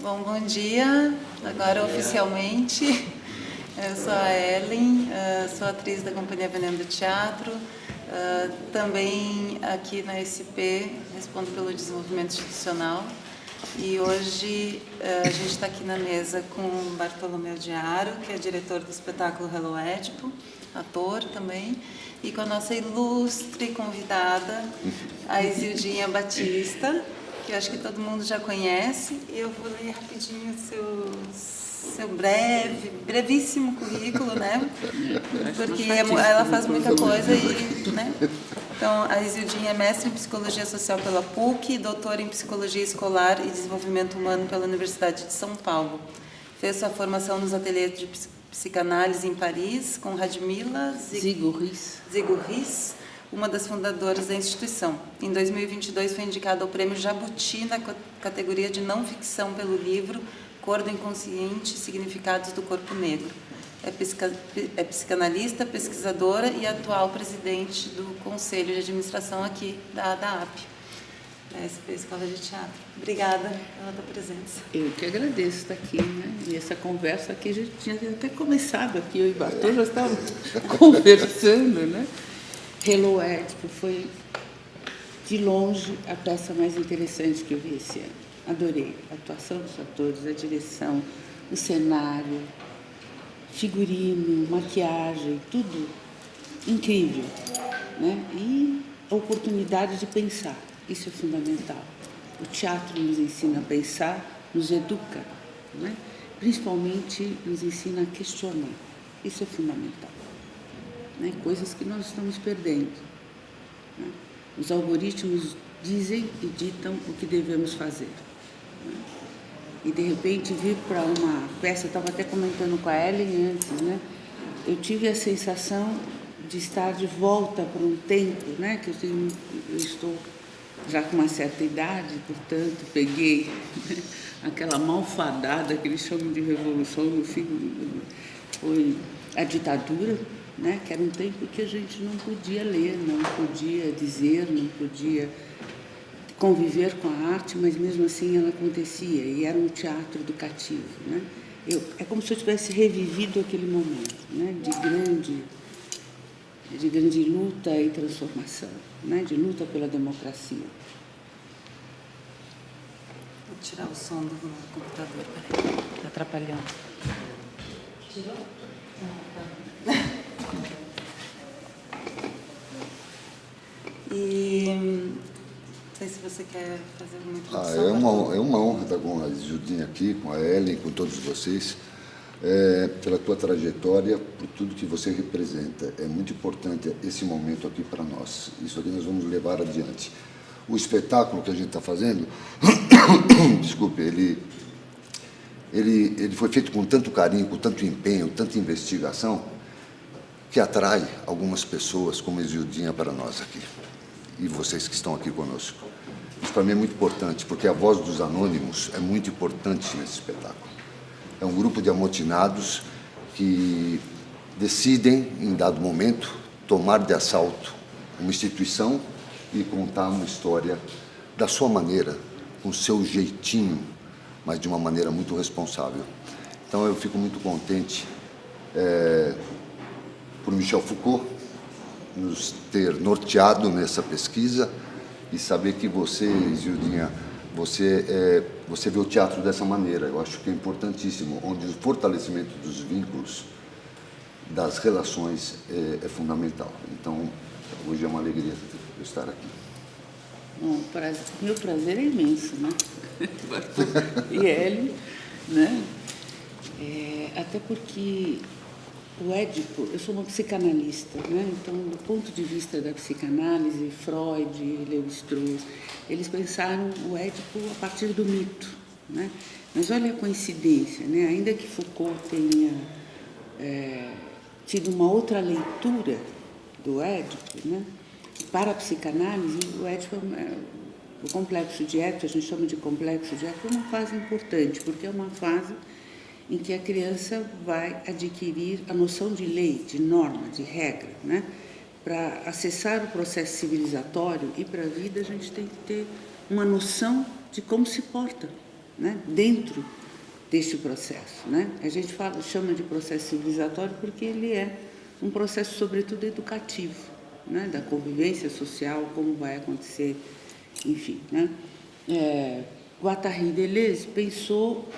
Bom dia. Agora oficialmente, eu sou a Ellen, sou atriz da Companhia Veneno Teatro, também aqui na SP respondo pelo desenvolvimento institucional. E hoje a gente está aqui na mesa com o Bartolomeu de Haro, que é diretor do espetáculo Hello Édipo, ator também, e com a nossa ilustre convidada, a Isildinha Batista, que eu acho que todo mundo já conhece. E eu vou ler rapidinho o seu brevíssimo currículo, né? Porque ela faz muita coisa e, né? Então, a Isildinha é mestre em Psicologia Social pela PUC, doutora em Psicologia Escolar e Desenvolvimento Humano pela Universidade de São Paulo. Fez sua formação nos ateliês de psicanálise em Paris, com Radmila Ziguris, uma das fundadoras da instituição. Em 2022, foi indicada ao Prêmio Jabuti na categoria de não-ficção pelo livro Cor do Inconsciente, Significados do Corpo Negro. É psicanalista, pesquisadora e atual presidente do Conselho de Administração aqui da ADAAP, da SP Escola de Teatro. Obrigada pela tua presença. Eu que agradeço estar aqui, né? E essa conversa aqui, a gente tinha até começado aqui, eu e o Bartô já estávamos conversando, né? Hello Édipo foi, de longe, a peça mais interessante que eu vi esse ano. Adorei a atuação dos atores, a direção, o cenário, figurino, maquiagem, tudo incrível, né? E a oportunidade de pensar, isso é fundamental. O teatro nos ensina a pensar, nos educa, né? Principalmente nos ensina a questionar, isso é fundamental, né? Coisas que nós estamos perdendo, né? Os algoritmos dizem e ditam o que devemos fazer, né? E, de repente, vir para uma peça, eu estava até comentando com a Ellen antes, né? Eu tive a sensação de estar de volta para um tempo, né? Que eu estou já com uma certa idade, portanto, peguei, né, aquela malfadada que eles chamam de revolução, no fim foi a ditadura, né? Que era um tempo que a gente não podia ler, não podia dizer, não podia conviver com a arte, mas mesmo assim ela acontecia, e era um teatro educativo, né? É como se eu tivesse revivido aquele momento, né? de grande luta e transformação, né? De luta pela democracia. Vou tirar o som do computador, peraí, está atrapalhando. Tirou? E não sei se você quer fazer alguma introdução. É uma honra estar com a Isildinha aqui, com a Ellen, com todos vocês, pela tua trajetória, por tudo que você representa. É muito importante esse momento aqui para nós. Isso aqui nós vamos levar adiante. O espetáculo que a gente está fazendo, desculpe, ele foi feito com tanto carinho, com tanto empenho, tanta investigação, que atrai algumas pessoas como a Isildinha para nós aqui. E vocês que estão aqui conosco. Isso para mim é muito importante, porque a voz dos anônimos é muito importante nesse espetáculo. É um grupo de amotinados que decidem, em dado momento, tomar de assalto uma instituição e contar uma história da sua maneira, com seu jeitinho, mas de uma maneira muito responsável. Então eu fico muito contente por Michel Foucault nos ter norteado nessa pesquisa e saber que você, Isildinha, você vê o teatro dessa maneira. Eu acho que é importantíssimo, onde o fortalecimento dos vínculos, das relações é fundamental. Então, hoje é uma alegria eu estar aqui. Bom, meu prazer é imenso, né? E ele, né? Até porque o Édipo, eu sou uma psicanalista, né? Então, do ponto de vista da psicanálise, Freud, Lévi-Strauss, eles pensaram o Édipo a partir do mito, né? Mas olha a coincidência, né? Ainda que Foucault tenha tido uma outra leitura do Édipo, né? Para a psicanálise, o Édipo, o complexo de Édipo, a gente chama de complexo de Édipo, é uma fase importante, porque é uma fase em que a criança vai adquirir a noção de lei, de norma, de regra, né? Para acessar o processo civilizatório e para a vida, a gente tem que ter uma noção de como se porta, né, dentro deste processo, né? A gente chama de processo civilizatório porque ele é um processo, sobretudo, educativo, né, da convivência social, como vai acontecer, enfim, né? Guattari Deleuze pensou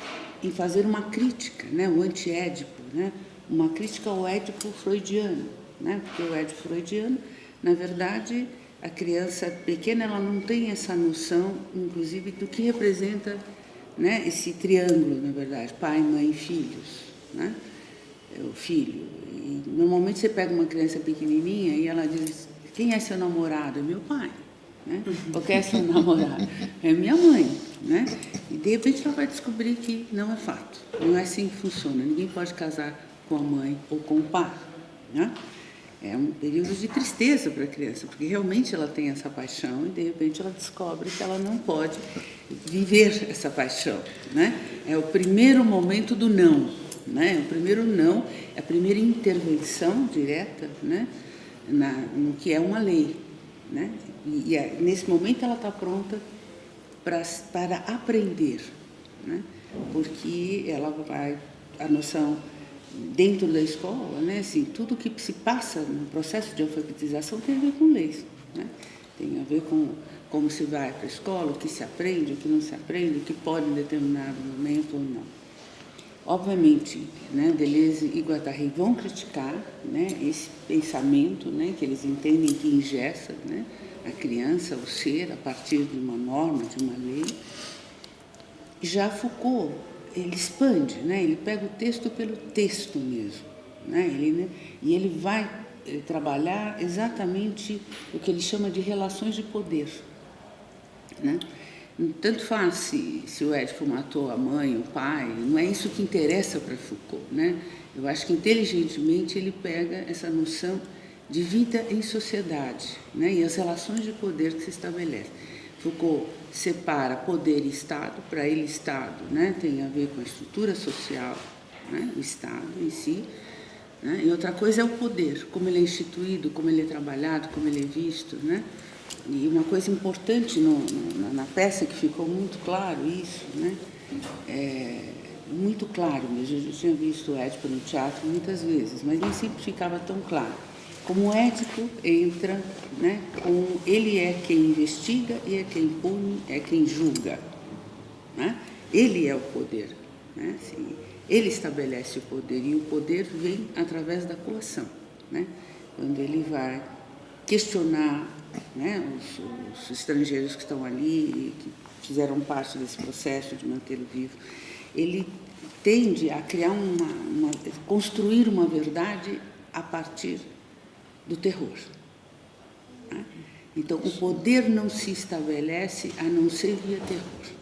em fazer uma crítica, né, o anti-édipo, né, uma crítica ao édipo freudiano, né, porque o édipo freudiano, na verdade, a criança pequena ela não tem essa noção, inclusive, do que representa, né, esse triângulo, na verdade, pai, mãe e filhos, né, o filho. E, normalmente você pega uma criança pequenininha e ela diz: quem é seu namorado? É meu pai. Né? Ou quem é seu namorado? É minha mãe. Né? E de repente ela vai descobrir que não é fato, não é assim que funciona. Ninguém pode casar com a mãe ou com o pai. Né? É um período de tristeza para a criança, porque realmente ela tem essa paixão e de repente ela descobre que ela não pode viver essa paixão. Né? É o primeiro momento do não. Né? O primeiro não, é a primeira intervenção direta, né? No que é uma lei. Né? E nesse momento ela está pronta para aprender, né? Porque ela vai, a noção dentro da escola, né? Assim, tudo que se passa no processo de alfabetização tem a ver com leis, né? Tem a ver com como se vai para a escola, o que se aprende, o que não se aprende, o que pode em determinado momento ou não. Obviamente, né, Deleuze e Guattari vão criticar, né, esse pensamento, né, que eles entendem que engessa, né, a criança, o ser, a partir de uma norma, de uma lei. Já Foucault, ele expande, né, ele pega o texto pelo texto mesmo. Né, e ele vai trabalhar exatamente o que ele chama de relações de poder. Né? Tanto faz se o Édipo matou a mãe, o pai, não é isso que interessa para Foucault, né? Eu acho que inteligentemente ele pega essa noção de vida em sociedade, né? E as relações de poder que se estabelecem. Foucault separa poder e Estado. Para ele, Estado, né, tem a ver com a estrutura social, né, o Estado em si, né? E outra coisa é o poder, como ele é instituído, como ele é trabalhado, como ele é visto, né? E uma coisa importante na peça que ficou muito claro isso, né? Muito claro mesmo. Eu já tinha visto o Édipo no teatro muitas vezes, mas nem sempre ficava tão claro. Como o Édipo entra, né? Ele é quem investiga e é quem pune, é quem julga. Né? Ele é o poder. Né? Assim, ele estabelece o poder e o poder vem através da coação. Né? Quando ele vai questionar, né, os estrangeiros que estão ali, que fizeram parte desse processo de mantê-lo vivo, ele tende a criar construir uma verdade a partir do terror. Né? Então, o poder não se estabelece a não ser via terror.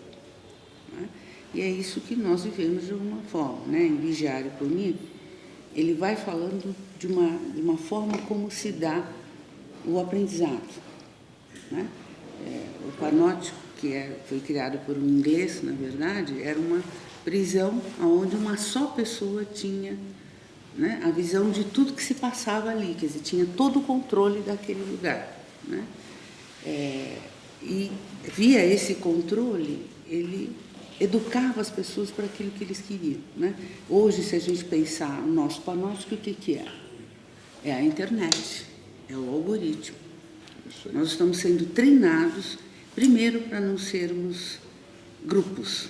Né? E é isso que nós vivemos de alguma forma. Né? Em Vigiar e Punir, ele vai falando de uma forma como se dá o aprendizado. Né? O panóptico, que foi criado por um inglês, na verdade, era uma prisão onde uma só pessoa tinha, né, a visão de tudo que se passava ali, quer dizer, tinha todo o controle daquele lugar. Né? E via esse controle, ele educava as pessoas para aquilo que eles queriam. Né? Hoje, se a gente pensar o nosso panóptico, o que é? É a internet. É o algoritmo. Nós estamos sendo treinados, primeiro, para não sermos grupos.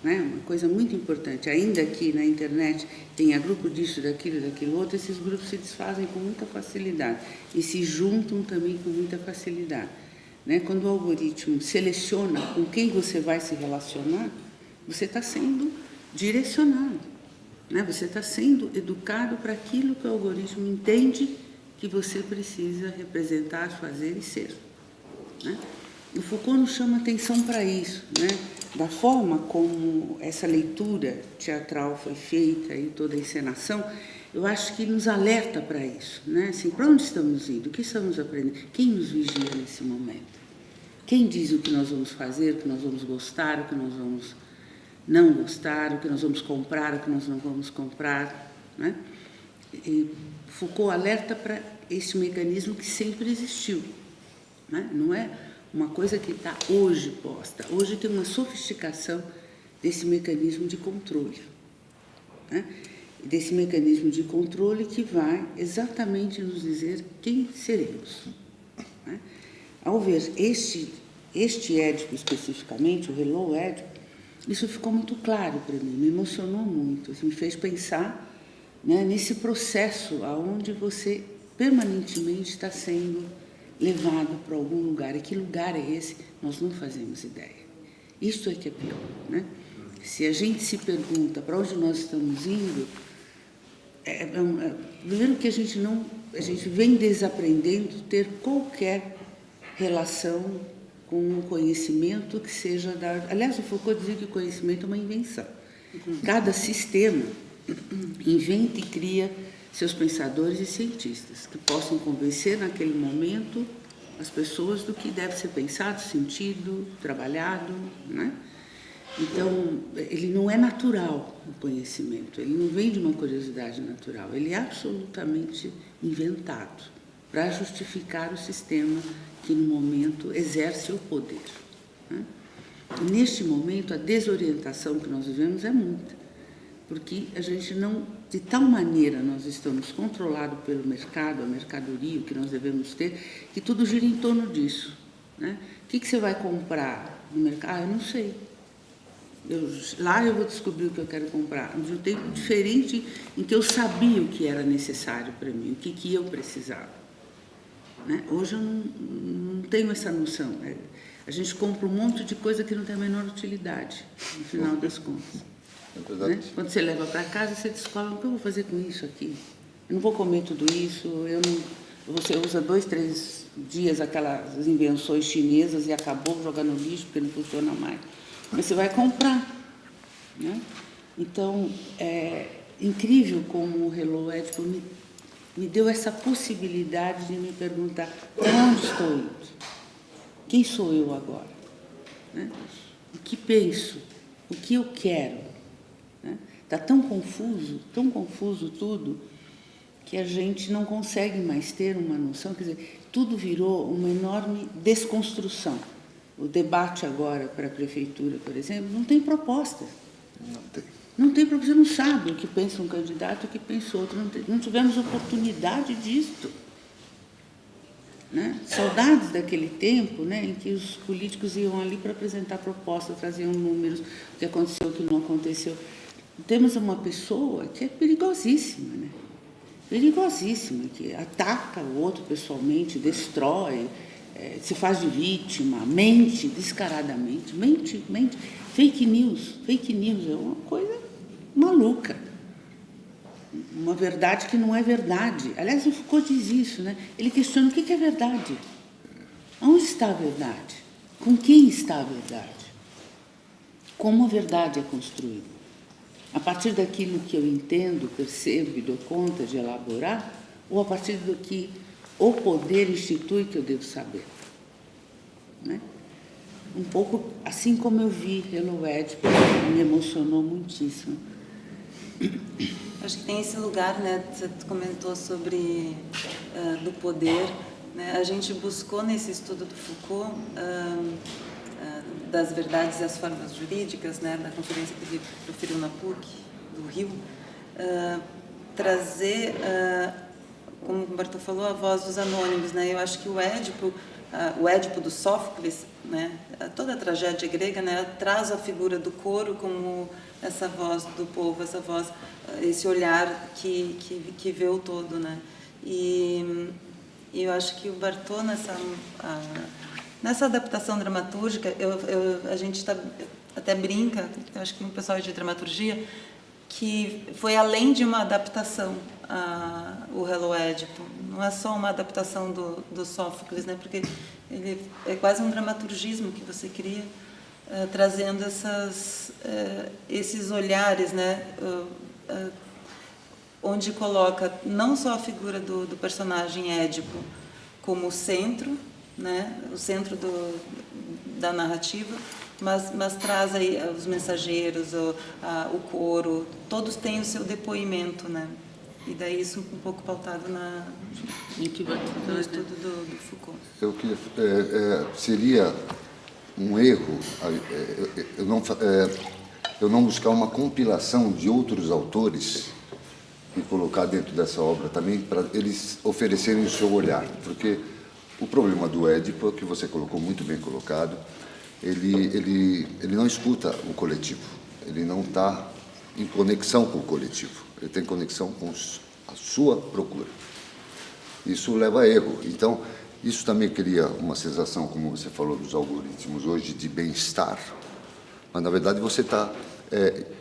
Né? Uma coisa muito importante. Ainda que na internet tenha grupo disso, daquilo outro, esses grupos se desfazem com muita facilidade e se juntam também com muita facilidade. Né? Quando o algoritmo seleciona com quem você vai se relacionar, você está sendo direcionado. Né? Você está sendo educado para aquilo que o algoritmo entende que você precisa representar, fazer e ser. Né? O Foucault nos chama atenção para isso, né? Da forma como essa leitura teatral foi feita e toda a encenação, eu acho que nos alerta para isso. Né? Assim, para onde estamos indo? O que estamos aprendendo? Quem nos vigia nesse momento? Quem diz o que nós vamos fazer, o que nós vamos gostar, o que nós vamos não gostar, o que nós vamos comprar, o que nós não vamos comprar? Né? E Foucault alerta para esse mecanismo que sempre existiu. Né? Não é uma coisa que está hoje posta. Hoje tem uma sofisticação desse mecanismo de controle, né? Desse mecanismo de controle que vai exatamente nos dizer quem seremos, né? Ao ver este Édipo especificamente, o Hello Édipo, isso ficou muito claro para mim, me emocionou muito, isso me fez pensar, né, nesse processo aonde você permanentemente está sendo levado para algum lugar. E que lugar é esse? Nós não fazemos ideia. Isto é que é pior, né? Se a gente se pergunta para onde nós estamos indo, primeiro que a gente vem desaprendendo ter qualquer relação com o conhecimento que seja da... Aliás, o Foucault dizia que o conhecimento é uma invenção. Cada sistema inventa e cria seus pensadores e cientistas, que possam convencer naquele momento as pessoas do que deve ser pensado, sentido, trabalhado, né? Então, ele não é natural, o conhecimento, ele não vem de uma curiosidade natural, ele é absolutamente inventado para justificar o sistema que, no momento, exerce o poder, né? E, neste momento, a desorientação que nós vivemos é muita, porque a gente não, de tal maneira nós estamos controlados pelo mercado, a mercadoria, o que nós devemos ter, que tudo gira em torno disso, né? O que você vai comprar no mercado? Eu não sei. Lá eu vou descobrir o que eu quero comprar, de um tempo diferente em que eu sabia o que era necessário para mim, o que eu precisava, né? Hoje eu não tenho essa noção. A gente compra um monte de coisa que não tem a menor utilidade, no final das contas. Né? Quando você leva para casa, você descobre o que eu vou fazer com isso aqui. Eu não vou comer tudo isso, você usa 2, 3 dias aquelas invenções chinesas e acabou, jogar no lixo porque não funciona mais. Mas você vai comprar, né? Então, é incrível como o Hello Édipo me deu essa possibilidade de me perguntar para onde estou indo? Quem sou eu agora? Né? O que penso? O que eu quero? Está tão confuso tudo, que a gente não consegue mais ter uma noção. Quer dizer, tudo virou uma enorme desconstrução. O debate agora para a prefeitura, por exemplo, não tem proposta. Não tem proposta, você não sabe o que pensa um candidato, o que pensa outro. Não tivemos oportunidade disto, né? Saudades daquele tempo, né, em que os políticos iam ali para apresentar propostas, traziam números, o que aconteceu, o que não aconteceu. Temos uma pessoa que é perigosíssima, né? Perigosíssima, que ataca o outro pessoalmente, destrói, se faz de vítima, mente descaradamente, mente. Fake news é uma coisa maluca, uma verdade que não é verdade. Aliás, o Foucault diz isso, né? Ele questiona o que é verdade. Onde está a verdade? Com quem está a verdade? Como a verdade é construída? A partir daquilo que eu entendo, percebo e dou conta de elaborar, ou a partir do que o poder institui que eu devo saber, né? Um pouco assim como eu vi Hello Édipo, me emocionou muitíssimo. Acho que tem esse lugar, né? Você comentou sobre do poder, né? A gente buscou nesse estudo do Foucault das verdades e as formas jurídicas, né? Da conferência que ele proferiu na PUC do Rio, trazer, como o Bartô falou, a voz dos anônimos, né? Eu acho que o Édipo do Sófocles, né? Toda a tragédia grega, né? Traz a figura do coro como essa voz do povo, essa voz, esse olhar que vê o todo, né? E eu acho que o Bartô nessa adaptação dramatúrgica, a gente até brinca, eu acho que o pessoal de dramaturgia, que foi além de uma adaptação o Hello Édipo. Não é só uma adaptação do Sófocles, né? Porque ele é quase um dramaturgismo que você cria, trazendo esses olhares, né? Onde coloca não só a figura do personagem Édipo como o centro, né? O centro da narrativa, mas traz aí os mensageiros, o coro, todos têm o seu depoimento, né? E daí isso um pouco pautado no estudo do Foucault. Eu queria, seria um erro eu não buscar uma compilação de outros autores e colocar dentro dessa obra também, para eles oferecerem o seu olhar, porque o problema do Édipo, que você colocou muito bem colocado, ele não escuta o coletivo, ele não está em conexão com o coletivo, ele tem conexão com a sua procura. Isso leva a erro. Então, isso também cria uma sensação, como você falou dos algoritmos hoje, de bem-estar, mas, na verdade, você está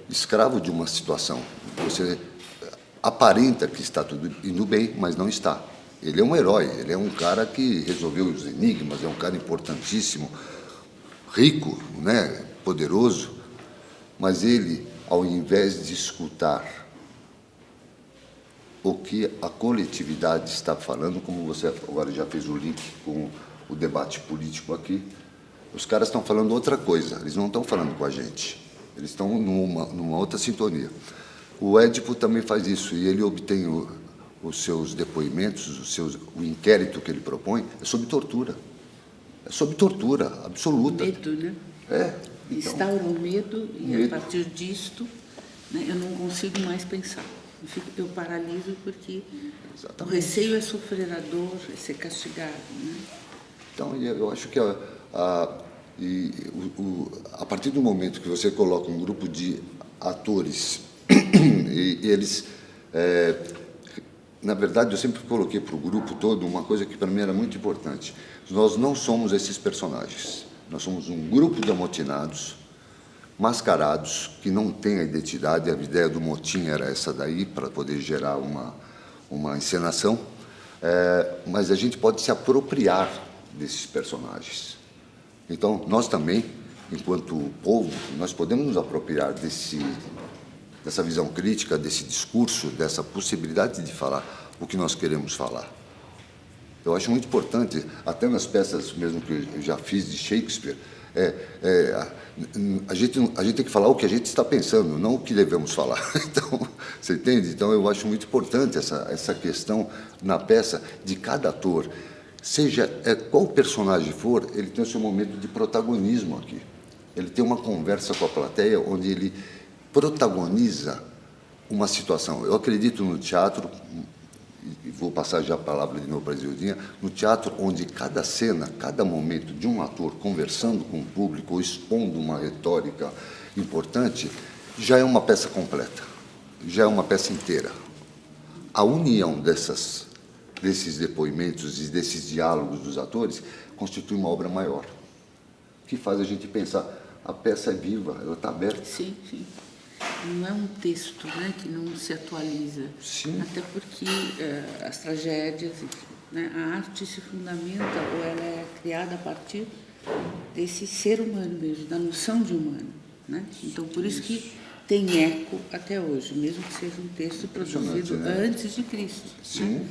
escravo de uma situação. Você aparenta que está tudo indo bem, mas não está. Ele é um herói, ele é um cara que resolveu os enigmas, é um cara importantíssimo, rico, né, poderoso, mas ele, ao invés de escutar o que a coletividade está falando, como você agora já fez o link com o debate político aqui, os caras estão falando outra coisa, eles não estão falando com a gente, eles estão numa outra sintonia. O Édipo também faz isso, e ele obtém os seus depoimentos, o inquérito que ele propõe, é sobre tortura. É sobre tortura absoluta. Medo, né? Então, instaura o medo e, a partir disto, né, eu não consigo mais pensar. Eu paraliso porque o receio é sofrer a dor, é ser castigado. Né? Então, eu acho que a partir do momento que você coloca um grupo de atores e eles... na verdade, eu sempre coloquei para o grupo todo uma coisa que para mim era muito importante. Nós não somos esses personagens. Nós somos um grupo de amotinados, mascarados, que não têm a identidade. A ideia do motim era essa daí, para poder gerar uma encenação. Mas a gente pode se apropriar desses personagens. Então, nós também, enquanto povo, nós podemos nos apropriar dessa visão crítica, desse discurso, dessa possibilidade de falar o que nós queremos falar. Eu acho muito importante, até nas peças mesmo que eu já fiz de Shakespeare, a gente tem que falar o que a gente está pensando, não o que devemos falar. Então, você entende? Então, eu acho muito importante essa questão na peça de cada ator. Seja qual personagem for, ele tem o seu momento de protagonismo aqui. Ele tem uma conversa com a plateia onde ele protagoniza uma situação. Eu acredito no teatro, e vou passar já a palavra de novo para a Isildinha, no teatro onde cada cena, cada momento de um ator conversando com o público ou expondo uma retórica importante, já é uma peça completa, já é uma peça inteira. A união desses depoimentos e desses diálogos dos atores constitui uma obra maior, que faz a gente pensar, a peça é viva, ela está aberta. Sim, sim. Não é um texto, né, que não se atualiza. Sim. Até porque as tragédias, né, a arte se fundamenta ou ela é criada a partir desse ser humano mesmo, da noção de humano. Né? Então, por isso que tem eco até hoje, mesmo que seja um texto produzido antes de Cristo. Sim. Né?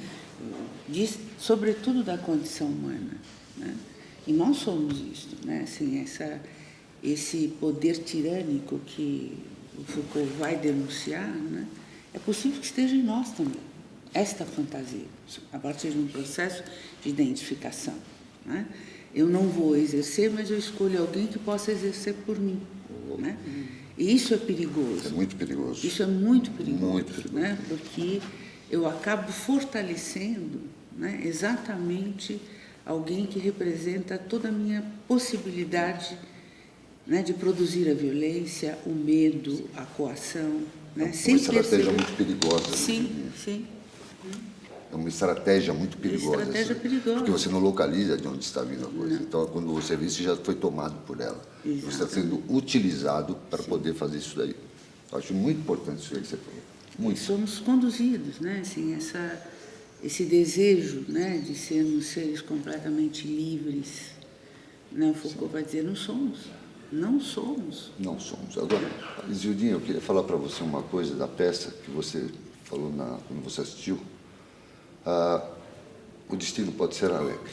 Diz, sobretudo, da condição humana. Né? E nós somos isso, né? Assim, esse poder tirânico que o Foucault vai denunciar, né? É possível que esteja em nós também, esta fantasia, a partir de um processo de identificação. Né? Eu não vou exercer, mas eu escolho alguém que possa exercer por mim. Né? E isso é perigoso. É muito perigoso. Isso é muito perigoso. Muito perigoso. Né? Porque eu acabo fortalecendo, né, exatamente alguém que representa toda a minha possibilidade, né, de produzir a violência, o medo, a coação. Né, é uma estratégia muito perigosa. Sim, sim. É uma estratégia muito perigosa. Estratégia perigosa. Porque você não localiza de onde está vindo a coisa. Não. Então, quando você vê, você já foi tomado por ela. Exatamente. Você está sendo utilizado para poder fazer isso daí. Eu acho muito importante isso aí que você falou. Muito. E somos conduzidos, né? Assim, esse desejo, né, de sermos seres completamente livres. Né? Foucault vai dizer, não somos. Não somos. Não somos. Agora, Isildinha, eu queria falar para você uma coisa da peça que você falou quando você assistiu. O destino pode ser alegre.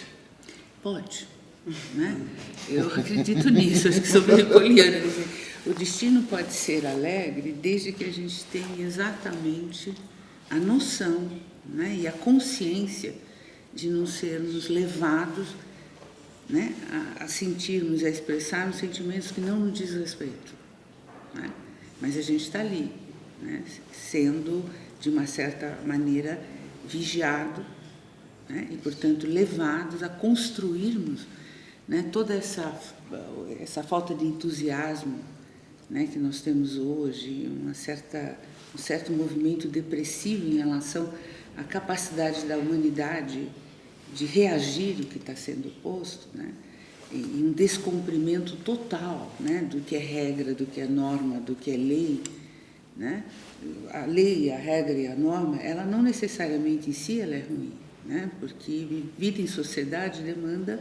Pode. Né? Eu acredito nisso, acho que sou bem poliana. O destino pode ser alegre desde que a gente tenha exatamente a noção, né, e a consciência de não sermos levados, né, a sentirmos, a expressarmos sentimentos que não nos diz respeito, né? Mas a gente está ali, né, sendo, de uma certa maneira, vigiado, né, e, portanto, levados a construirmos, né, toda essa falta de entusiasmo, né, que nós temos hoje, um certo movimento depressivo em relação à capacidade da humanidade de reagir ao que está sendo posto, né, e um descumprimento total, né, do que é regra, do que é norma, do que é lei, né? A lei, a regra e a norma, ela não necessariamente em si ela é ruim, né, porque vida em sociedade demanda,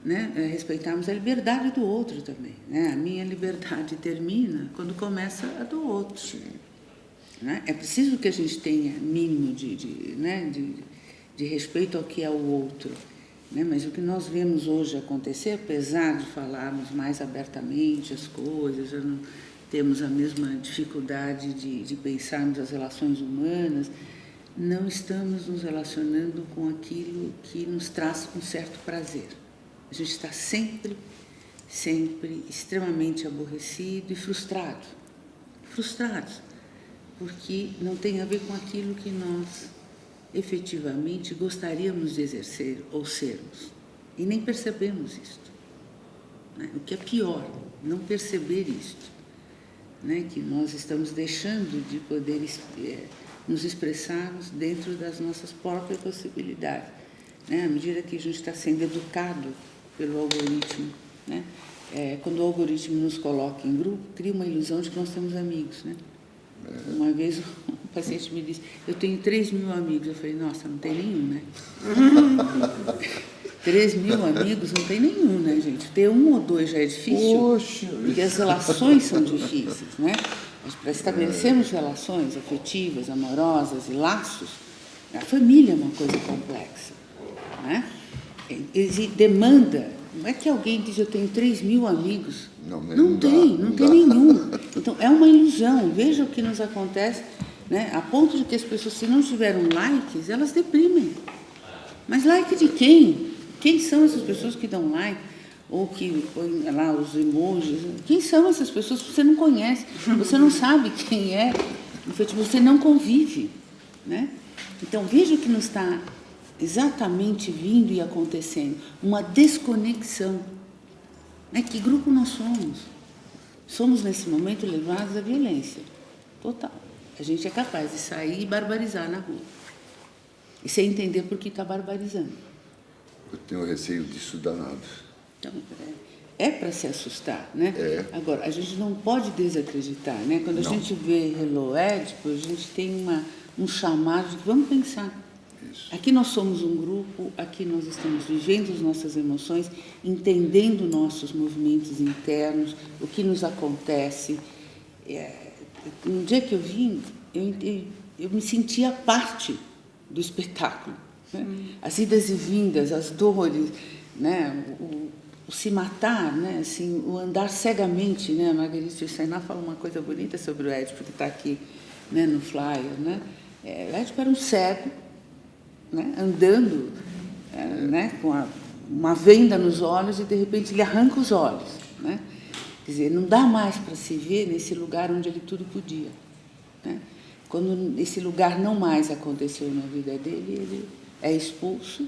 né, respeitarmos a liberdade do outro também, né? A minha liberdade termina quando começa a do outro. Sim. Né? É preciso que a gente tenha mínimo de respeito ao que é o outro, né? Mas o que nós vemos hoje acontecer, apesar de falarmos mais abertamente as coisas, já não temos a mesma dificuldade de pensarmos as relações humanas, não estamos nos relacionando com aquilo que nos traz um certo prazer. A gente está sempre extremamente aborrecido e frustrado, porque não tem a ver com aquilo que nós efetivamente gostaríamos de exercer ou sermos, e nem percebemos isto, né? O que é pior, não perceber isto, né? Que nós estamos deixando de poder nos expressarmos dentro das nossas próprias possibilidades, né? À medida que a gente está sendo educado pelo algoritmo, né? Quando o algoritmo nos coloca em grupo, cria uma ilusão de que nós temos amigos, né? Uma vez um paciente me disse, eu tenho 3.000 amigos. Eu falei, nossa, não tem nenhum, né? 3.000 amigos não tem nenhum, né, gente? Ter 1 ou 2 já é difícil, Poxa, porque as relações são difíceis, né? Mas para estabelecermos relações afetivas, amorosas e laços, a família é uma coisa complexa, né? Demanda, não é que alguém diz eu tenho 3.000 amigos, não tem nenhum. Então é uma ilusão. Veja o que nos acontece, né? A ponto de que as pessoas, se não tiveram likes, elas deprimem. Mas like de quem? Quem são essas pessoas que dão like? Ou que põem lá os emojis? Quem são essas pessoas que você não conhece? Você não sabe quem é, você não convive, né? Então veja o que nos está exatamente vindo e acontecendo, uma desconexão, né? Que grupo nós somos? Somos nesse momento levados à violência total. A gente é capaz de sair e barbarizar na rua e sem entender por que está barbarizando. Eu tenho receio disso danado. Então, é para se assustar, né? Agora, a gente não pode desacreditar, né? Quando a gente vê Hello Édipo, a gente tem um chamado de que vamos pensar. Isso. Aqui nós somos um grupo, aqui nós estamos vivendo as nossas emoções, entendendo nossos movimentos internos, o que nos acontece. No dia que eu vim, eu me sentia parte do espetáculo, né? As idas e vindas, as dores, né? O se matar, né? Assim, o andar cegamente, né? A Marguerite Yourcenar fala uma coisa bonita sobre o Édipo, que está aqui, né, no flyer, né? O Édipo era um cego, né, andando, né, com uma venda nos olhos e, de repente, ele arranca os olhos, né? Quer dizer, não dá mais para se ver nesse lugar onde ele tudo podia, né? Quando esse lugar não mais aconteceu na vida dele, ele é expulso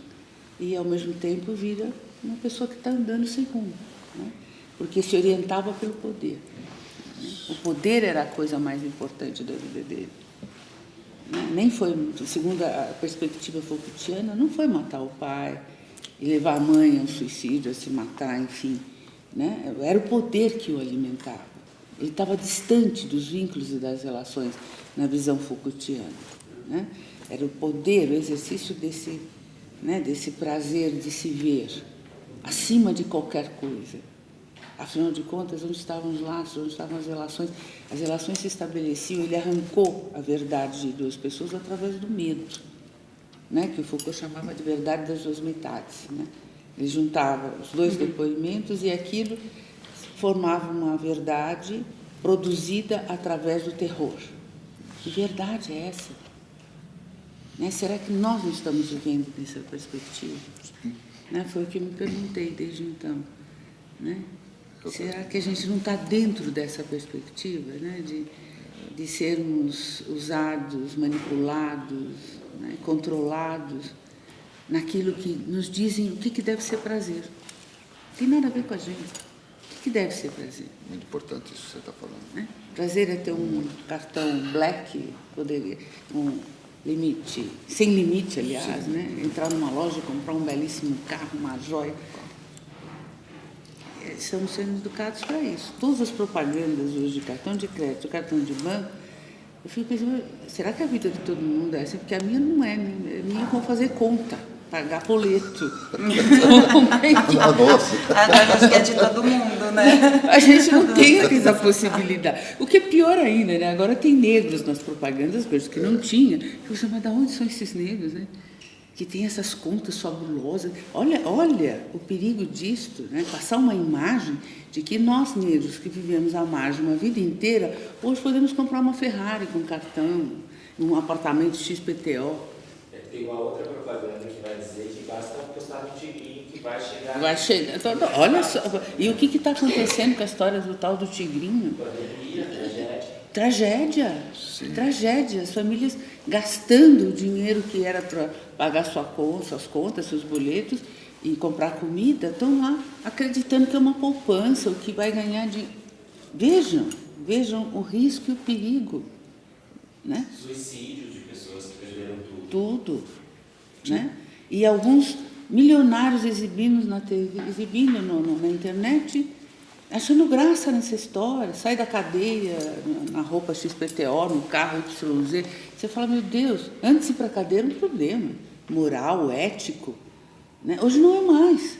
e, ao mesmo tempo, vira uma pessoa que está andando sem rumo, né? Porque se orientava pelo poder. O poder era a coisa mais importante da vida dele. Nem foi, segundo a perspectiva Foucaultiana, não foi matar o pai e levar a mãe ao suicídio, a se matar, enfim, né? Era o poder que o alimentava. Ele estava distante dos vínculos e das relações na visão Foucaultiana, né? Era o poder, o exercício desse, né, desse prazer de se ver acima de qualquer coisa. Afinal de contas, onde estavam os laços, onde estavam as relações? As relações se estabeleciam, ele arrancou a verdade de duas pessoas através do medo, né? Que o Foucault chamava de verdade das duas metades, né? Ele juntava os dois depoimentos e aquilo formava uma verdade produzida através do terror. Que verdade é essa? Né? Será que nós não estamos vivendo nessa perspectiva? Né? Foi o que eu me perguntei desde então. Né? Será que a gente não está dentro dessa perspectiva, né? De sermos usados, manipulados, né? Controlados naquilo que nos dizem o que deve ser prazer? Não tem nada a ver com a gente. O que deve ser prazer? Muito importante isso que você está falando. Né? Prazer é ter um cartão black, poder, um limite, sem limite, aliás, né? Entrar numa loja e comprar um belíssimo carro, uma joia. Estamos sendo educados para isso. Todas as propagandas hoje de cartão de crédito, cartão de banco, eu fico pensando, será que a vida de todo mundo é assim? Porque a minha não é, né? A minha eu vou fazer conta, pagar boleto. Nossa. Acho que é de todo mundo, né? A gente não tem essa possibilidade. O que é pior ainda, né? Agora tem negros nas propagandas, coisas que não tinha. Eu pensei, mas de onde são esses negros, né? Que tem essas contas fabulosas. Olha o perigo disto, né? Passar uma imagem de que nós, negros, que vivemos à margem uma vida inteira, hoje podemos comprar uma Ferrari com cartão, um apartamento XPTO. Tem uma outra propaganda que vai dizer que basta postar no tigrinho que vai chegar... Vai chegar. Olha só. E o que está acontecendo com a história do tal do tigrinho? Pandemia, tragédia. Tragédia. Sim. Tragédia. As famílias gastando o dinheiro que era para pagar suas contas, seus boletos e comprar comida, estão lá acreditando que é uma poupança, o que vai ganhar de... Vejam o risco e o perigo. Né? Suicídio de pessoas que perderam tudo. Tudo. Né? E alguns milionários exibindo na TV, na internet, achando graça nessa história, sai da cadeia na roupa XPTO, no carro YZ. Você fala, meu Deus, antes de ir para a cadeia era um problema moral, ético. Né? Hoje não é mais.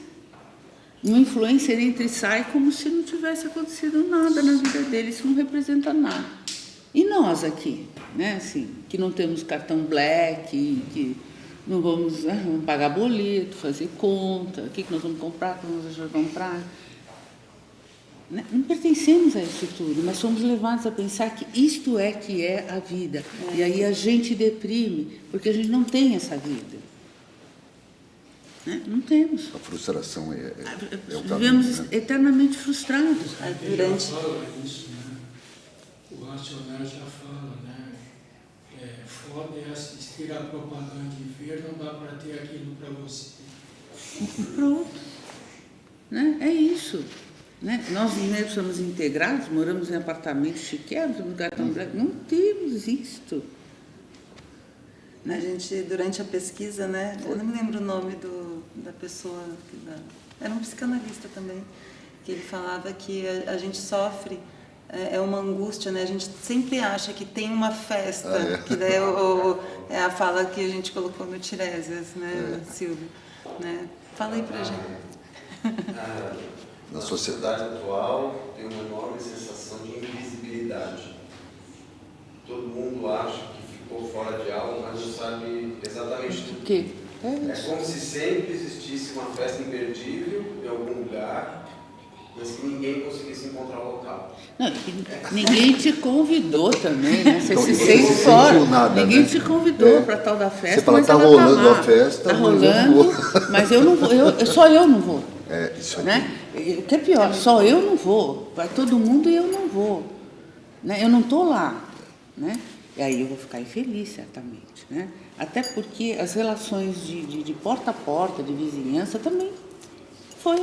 Um influencer entra e sai como se não tivesse acontecido nada na vida dele, isso não representa nada. E nós aqui, né? Assim, que não temos cartão black, que não vamos pagar boleto, fazer conta, o que nós vamos comprar, o que nós vamos deixar de comprar. Não pertencemos a isso tudo, mas somos levados a pensar que isto é que é a vida. E aí a gente deprime, porque a gente não tem essa vida. Né? Não temos. A frustração é o caminho. Vivemos Né? eternamente frustrados. Durante... Já fala isso, né? O Racionais já fala, né? Foda é assistir a propaganda e ver, não dá para ter aquilo para você. Pronto. Né? É isso. Né? Nós mesmos somos integrados, moramos em apartamentos chiqueiros, no cartão branco, não temos isto. A gente, durante a pesquisa, né, eu não me lembro o nome da pessoa, era um psicanalista também, que ele falava que a gente sofre, é uma angústia, né? A gente sempre acha que tem uma festa, que daí é a fala que a gente colocou no Tiresias, né, Silvio? Né? Fala aí pra gente. Na sociedade atual tem uma enorme sensação de invisibilidade. Todo mundo acha que ficou fora de algo, mas não sabe exatamente tudo. O quê? É como se sempre existisse uma festa imperdível em algum lugar, mas que ninguém conseguisse encontrar o local. Não, ninguém te convidou também, né? Você Então, se ninguém sente se fora. sentiu nada, Ninguém né? te convidou para tal da festa. Você fala, mas tá ela rolando lá. a festa, Tá mas eu não rolando, vou. mas eu não vou. Só eu não vou. Isso aqui. Né? O que é pior, só eu não vou. Vai todo mundo e eu não vou. Né? Eu não estou lá. Né? E aí eu vou ficar infeliz, certamente. Né? Até porque as relações de porta a porta, de vizinhança, também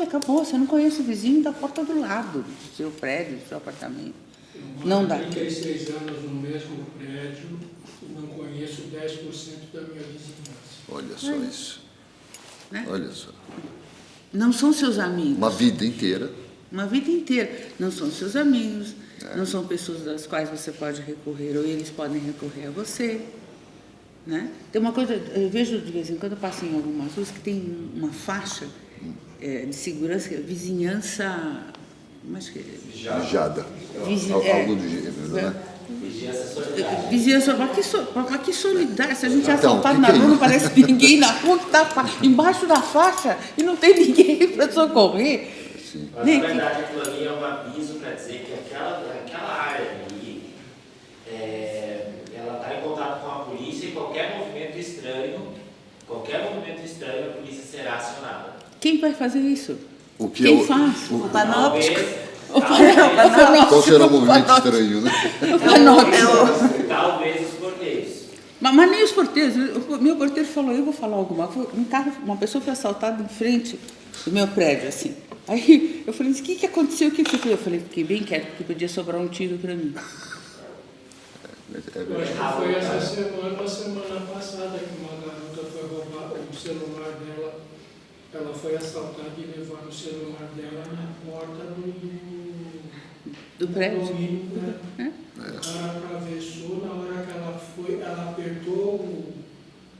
acabou. Você não conhece o vizinho da porta do lado, do seu prédio, do seu apartamento. Não dá. Eu tenho 36 anos no mesmo prédio e não conheço 10% da minha vizinhança. Olha só isso. Né? Olha só. Não são seus amigos. Uma vida inteira. Uma vida inteira. Não são seus amigos, não são pessoas das quais você pode recorrer, ou eles podem recorrer a você. Né? Tem uma coisa, eu vejo de vez em quando, eu passo em algumas ruas que tem uma faixa de segurança, vizinhança... Mas que, Vigiada. Algo do gênero, né? vizinhança, mas que solidária. Se a gente é Então, assaltado que na é rua, não isso? parece ninguém na rua que está embaixo da faixa e não tem ninguém para socorrer. Mas, na verdade, aquilo ali é um aviso para dizer que aquela área ali, ela está em contato com a polícia e qualquer movimento estranho Quem vai fazer isso? O que Quem é o- faz? O panóptico. Qual será o movimento estranho, né? O panóptico. Talvez os porteiros. Mas nem os porteiros. O meu porteiro falou, eu vou falar alguma coisa. Um carro, uma pessoa foi assaltada em frente do meu prédio, assim. Aí eu falei, o que aconteceu? O que você fez? Eu falei, fiquei bem quieto, porque podia sobrar um tiro para mim. É Eu acho que foi essa semana passada, que uma garota foi roubar o celular dela. Ela foi assaltada e levaram o celular dela na porta Do prédio? condomínio, né? É. O cara atravessou, na hora que ela foi, ela apertou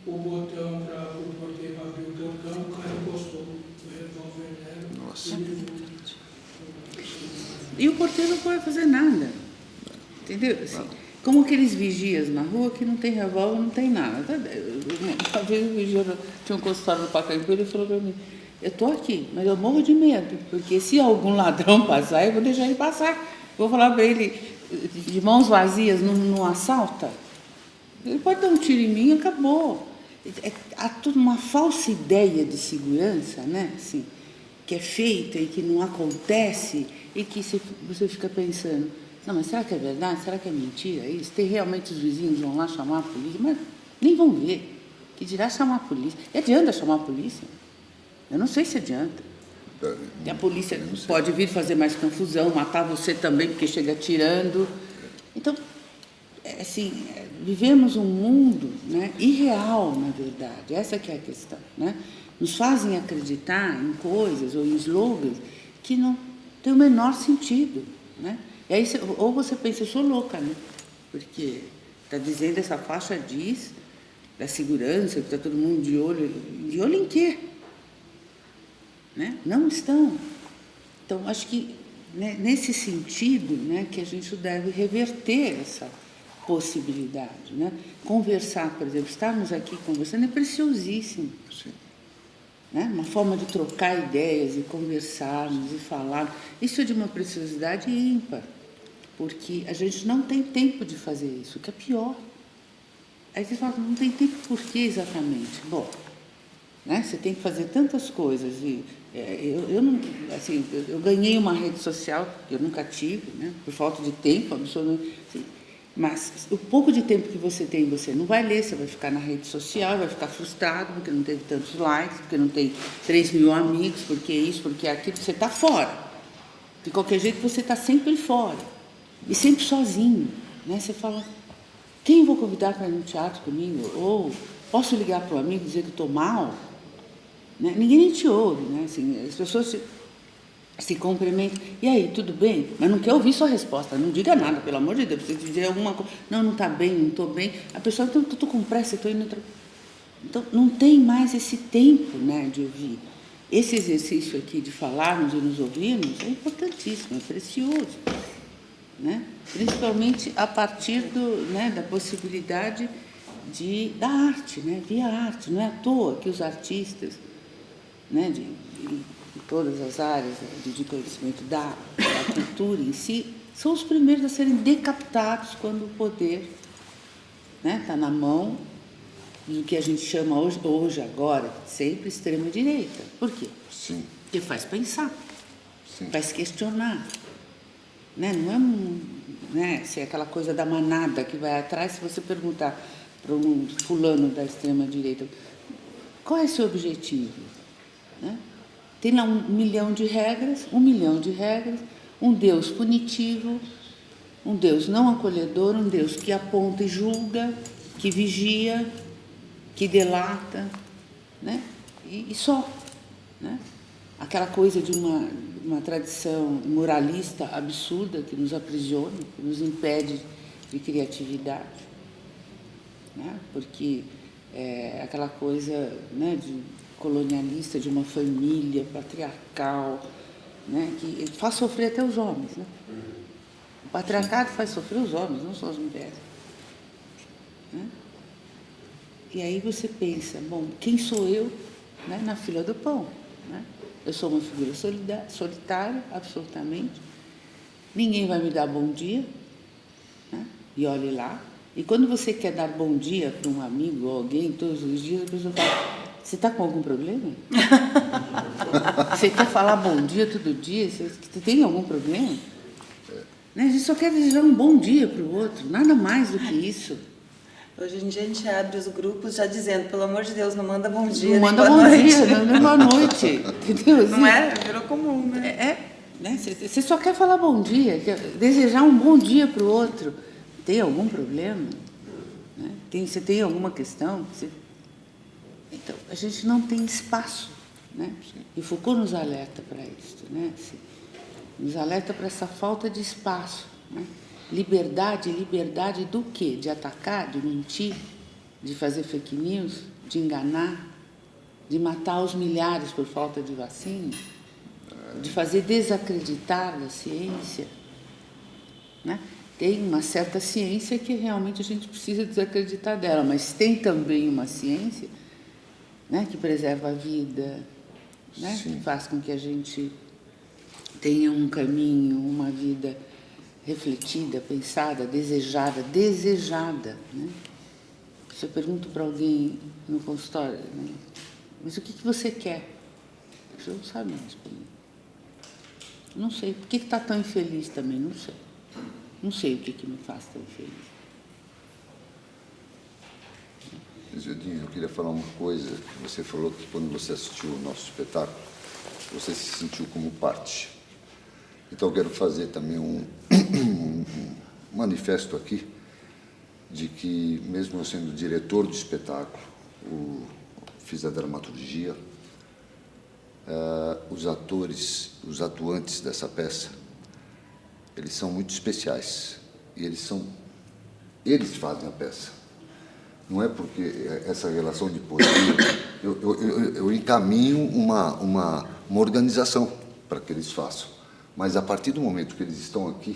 o botão para o porteiro abrir o portão, o cara encostou o revólver nela. Nossa. E o porteiro não pode fazer nada. Entendeu? Assim, como aqueles vigias na rua que não tem revólver, não tem nada. Uma vez o vigia tinha um consultório no Pacaembu, ele falou para mim, eu estou aqui, mas eu morro de medo, porque se algum ladrão passar, eu vou deixar ele passar. Vou falar para ele, de mãos vazias, não assalta. Ele pode dar um tiro em mim e acabou. Há toda uma falsa ideia de segurança, né? Assim, que é feita e que não acontece, e que você fica pensando, não, mas será que é verdade? Será que é mentira isso? Tem realmente os vizinhos vão lá chamar a polícia? Mas nem vão ver. Que dirá chamar a polícia? E adianta chamar a polícia? Eu não sei se adianta. E a polícia pode vir fazer mais confusão, matar você também, porque chega atirando. Então, assim, vivemos um mundo, né, irreal, na verdade. Essa que é a questão, né? Nos fazem acreditar em coisas ou em slogans que não tem o menor sentido, né? E aí, ou você pensa, eu sou louca, né? Porque está dizendo, essa faixa diz da segurança, que está todo mundo de olho em quê? Né? Não estão. Então, acho que, né, nesse sentido, né, que a gente deve reverter essa possibilidade, né? Conversar, por exemplo, estarmos aqui conversando é preciosíssimo. Sim. Né? Uma forma de trocar ideias e conversarmos e falar. Isso é de uma preciosidade ímpar, porque a gente não tem tempo de fazer isso, o que é pior. Aí você fala, não tem tempo por quê exatamente? Bom, né? Você tem que fazer tantas coisas. E, eu não, assim, eu ganhei uma rede social, que eu nunca tive, né? Por falta de tempo, absolutamente. Assim, mas o pouco de tempo que você tem, você não vai ler, você vai ficar na rede social, vai ficar frustrado porque não teve tantos likes, porque não tem 3 mil amigos, porque isso, porque aquilo, você está fora. De qualquer jeito, você está sempre fora. E sempre sozinho, né? Você fala, quem eu vou convidar para ir no teatro comigo? Ou posso ligar para o amigo e dizer que estou mal? Né? Ninguém nem te ouve, né? Assim, as pessoas se cumprimentam. E aí, tudo bem? Mas não quer ouvir sua resposta. Não diga nada, pelo amor de Deus. Se você dizer alguma coisa, não está bem, não estou bem. A pessoa, então, estou com pressa, estou indo... Então, não tem mais esse tempo, né, de ouvir. Esse exercício aqui de falarmos e nos ouvirmos é importantíssimo, é precioso. Né? Principalmente a partir né, da possibilidade da arte, né? Via arte. Não é à toa que os artistas, né, de todas as áreas de conhecimento da cultura em si, são os primeiros a serem decapitados quando o poder está na mão do que a gente chama hoje agora, sempre extrema-direita. Por quê? Sim. Porque faz pensar, Sim. faz questionar. Né? Não é né, se é aquela coisa da manada que vai atrás. Se você perguntar para um fulano da extrema-direita, qual é o seu objetivo? Né? Tem lá 1 milhão de regras, um Deus punitivo, um Deus não acolhedor, um Deus que aponta e julga, que vigia, que delata, né? E só. Né? Aquela coisa de uma tradição moralista absurda que nos aprisiona, que nos impede de criatividade. Né? Porque é aquela coisa, né, de colonialista, de uma família patriarcal, né, que faz sofrer até os homens. Né? O patriarcado faz sofrer os homens, não só as mulheres. Né? E aí você pensa, bom, quem sou eu, né, na fila do pão? Né? Eu sou uma figura solitária, absolutamente. Ninguém vai me dar bom dia. Né? E olhe lá. E quando você quer dar bom dia para um amigo ou alguém todos os dias, a pessoa fala, Você está com algum problema? Você quer falar bom dia todo dia? Você tem algum problema? Né? A gente só quer desejar um bom dia para o outro, nada mais do que isso. Hoje em dia a gente abre os grupos já dizendo, pelo amor de Deus, não manda bom dia, Não nem manda boa bom noite. dia, nem boa noite. Entendeu? Não é? Virou comum, né? Né? Você só quer falar bom dia, quer desejar um bom dia para o outro. Tem algum problema? Né? Você tem alguma questão? Então, a gente não tem espaço. Né? E Foucault nos alerta para isso. Né? Nos alerta para essa falta de espaço. Né? Liberdade do quê? De atacar, de mentir, de fazer fake news, de enganar, de matar os milhares por falta de vacina, de fazer desacreditar a ciência. Né? Tem uma certa ciência que realmente a gente precisa desacreditar dela, mas tem também uma ciência, né, que preserva a vida, né, que faz com que a gente tenha um caminho, uma vida refletida, pensada, desejada. Né? Se eu pergunto para alguém no consultório, né, mas o que você quer? A pessoa não sabe responder. Não sei. Por que está tão infeliz também? Não sei. Não sei o que me faz tão infeliz. Isildinha, eu queria falar uma coisa. Você falou que quando você assistiu o nosso espetáculo, você se sentiu como parte. Então eu quero fazer também um manifesto aqui de que, mesmo eu sendo diretor do espetáculo, fiz a dramaturgia, os atores, os atuantes dessa peça, eles são muito especiais. E eles fazem a peça. Não é porque essa relação de poder, eu encaminho uma organização para que eles façam. Mas a partir do momento que eles estão aqui,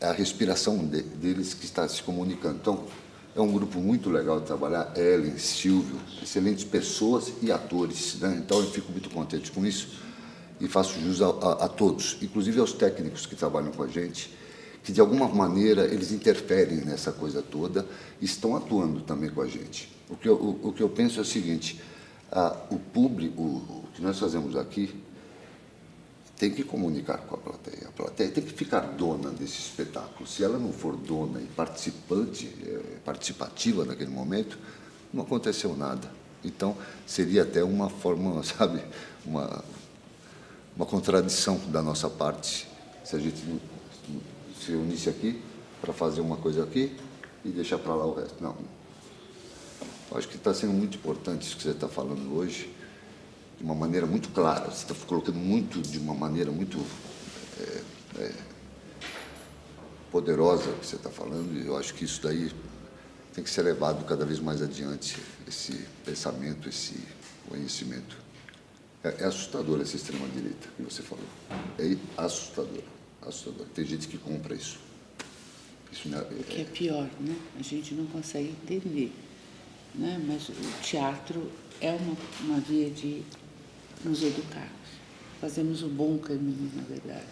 é a respiração deles que está se comunicando. Então, é um grupo muito legal de trabalhar. Ellen, Silvio, excelentes pessoas e atores. Né? Então, eu fico muito contente com isso e faço jus a todos, inclusive aos técnicos que trabalham com a gente, que de alguma maneira eles interferem nessa coisa toda e estão atuando também com a gente. O que eu penso é o seguinte: o público, o que nós fazemos aqui, tem que comunicar com a plateia. A plateia tem que ficar dona desse espetáculo. Se ela não for dona e participativa naquele momento, não aconteceu nada. Então, seria até uma forma, sabe, uma contradição da nossa parte, se a gente se unisse aqui para fazer uma coisa aqui e deixar para lá o resto. Não. Eu acho que está sendo muito importante isso que você está falando hoje, de uma maneira muito clara. Você está colocando de uma maneira muito poderosa o que você está falando, e eu acho que isso daí tem que ser levado cada vez mais adiante, esse pensamento, esse conhecimento. É assustador essa extrema-direita que você falou. É assustador. Tem gente que compra isso. O que é pior, né? A gente não consegue entender. Né? Mas o teatro é uma via de nos educarmos. Fazemos o bom caminho, na verdade.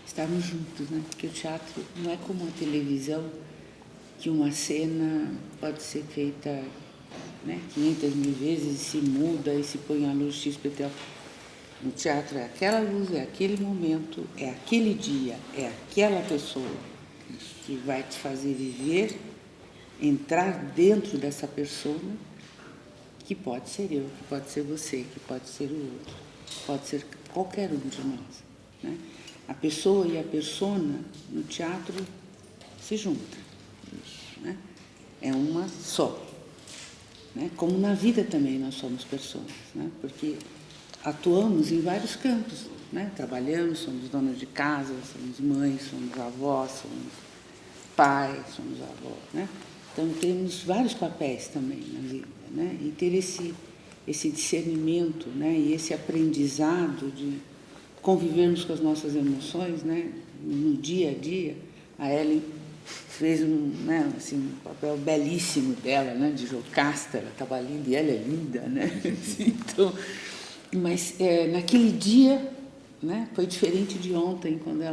Estarmos juntos, né? Porque o teatro não é como a televisão, que uma cena pode ser feita, né, 500 mil vezes e se muda e se põe a luz XPTO. No teatro é aquela luz, é aquele momento, é aquele dia, é aquela pessoa que vai te fazer viver, entrar dentro dessa persona, que pode ser eu, que pode ser você, que pode ser o outro, pode ser qualquer um de nós. Né? A pessoa e a persona no teatro se juntam. Né? É uma só. Né? Como na vida também nós somos pessoas, né? Porque atuamos em vários campos, né? Trabalhamos, somos donas de casa, somos mães, somos avós, somos pais, somos avós, né? Então temos vários papéis também na vida, né? E ter esse discernimento, né? E esse aprendizado de convivermos com as nossas emoções, né? No dia a dia. A Ellen fez um papel belíssimo dela, né? De Jocasta, ela estava linda e ela é linda, né? Então, mas naquele dia, né? Foi diferente de ontem, quando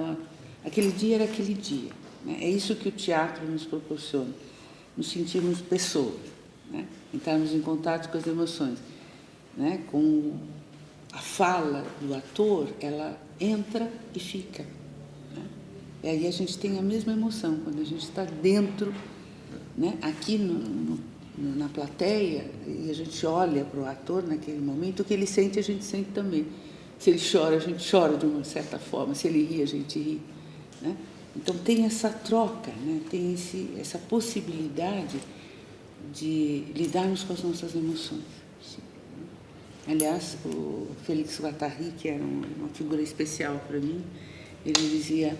aquele dia era aquele dia. Né? É isso que o teatro nos proporciona, nos sentirmos pessoas, né? Entrarmos em contato com as emoções. né, com a fala do ator, ela entra e fica. Né? E aí a gente tem a mesma emoção quando a gente está dentro, né, aqui na plateia, e a gente olha para o ator naquele momento, o que ele sente, a gente sente também. Se ele chora, a gente chora de uma certa forma, se ele ri, a gente ri. Né? Então tem essa troca, né? Tem essa possibilidade de lidarmos com as nossas emoções. Aliás, o Félix Guattari, que era uma figura especial para mim, ele dizia: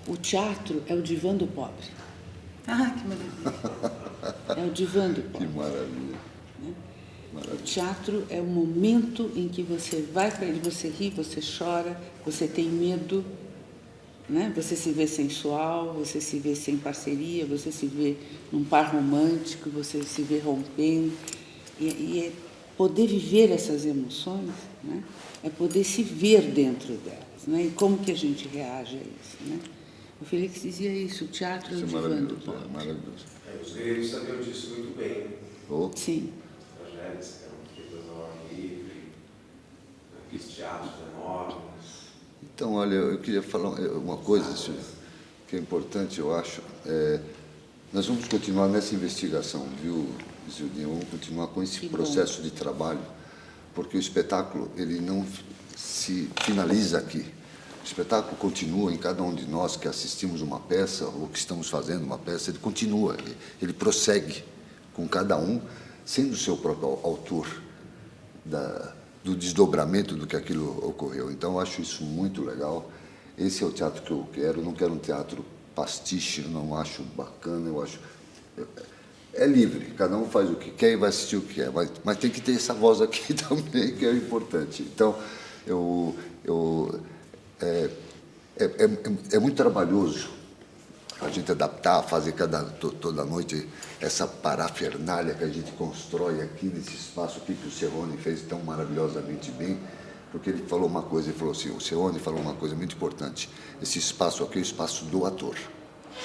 o teatro é o divã do pobre. Ah, que maravilha. É o divã do Que pobre. maravilha. Né? O Maravilha. teatro é o momento em que você vai para ele, você ri, você chora, você tem medo, né? Você se vê sensual, você se vê sem parceria, você se vê num par romântico, você se vê rompendo. E poder viver essas emoções, né? É poder se ver dentro delas. Né? E como que a gente reage a isso? Né? O Félix dizia isso: o teatro é o Isso é divã do maravilhoso. pobre. É maravilhoso. Os gregos sabiam disso muito bem. Oh, Sim. Tragédias que eram feitas ao ar livre, aqueles teatros enormes. então, olha, eu queria falar uma coisa, Silvio, que é importante, eu acho. Nós vamos continuar nessa investigação, viu, Isildinha? Vamos continuar com esse Que bom. processo de trabalho, porque o espetáculo ele não se finaliza aqui. O espetáculo continua em cada um de nós que assistimos uma peça ou que estamos fazendo uma peça, ele continua, ele prossegue com cada um, sendo o seu próprio autor do desdobramento do que aquilo ocorreu. Então, eu acho isso muito legal. Esse é o teatro que eu quero. Eu não quero um teatro pastiche, eu não acho bacana, eu acho... É livre, cada um faz o que quer e vai assistir o que quer, mas tem que ter essa voz aqui também, que é importante. Então, é muito trabalhoso a gente adaptar, fazer toda noite essa parafernália que a gente constrói aqui nesse espaço aqui que o Cerrone fez tão maravilhosamente bem, porque ele falou uma coisa, ele falou assim, o Cerrone falou uma coisa muito importante: esse espaço aqui é o espaço do ator.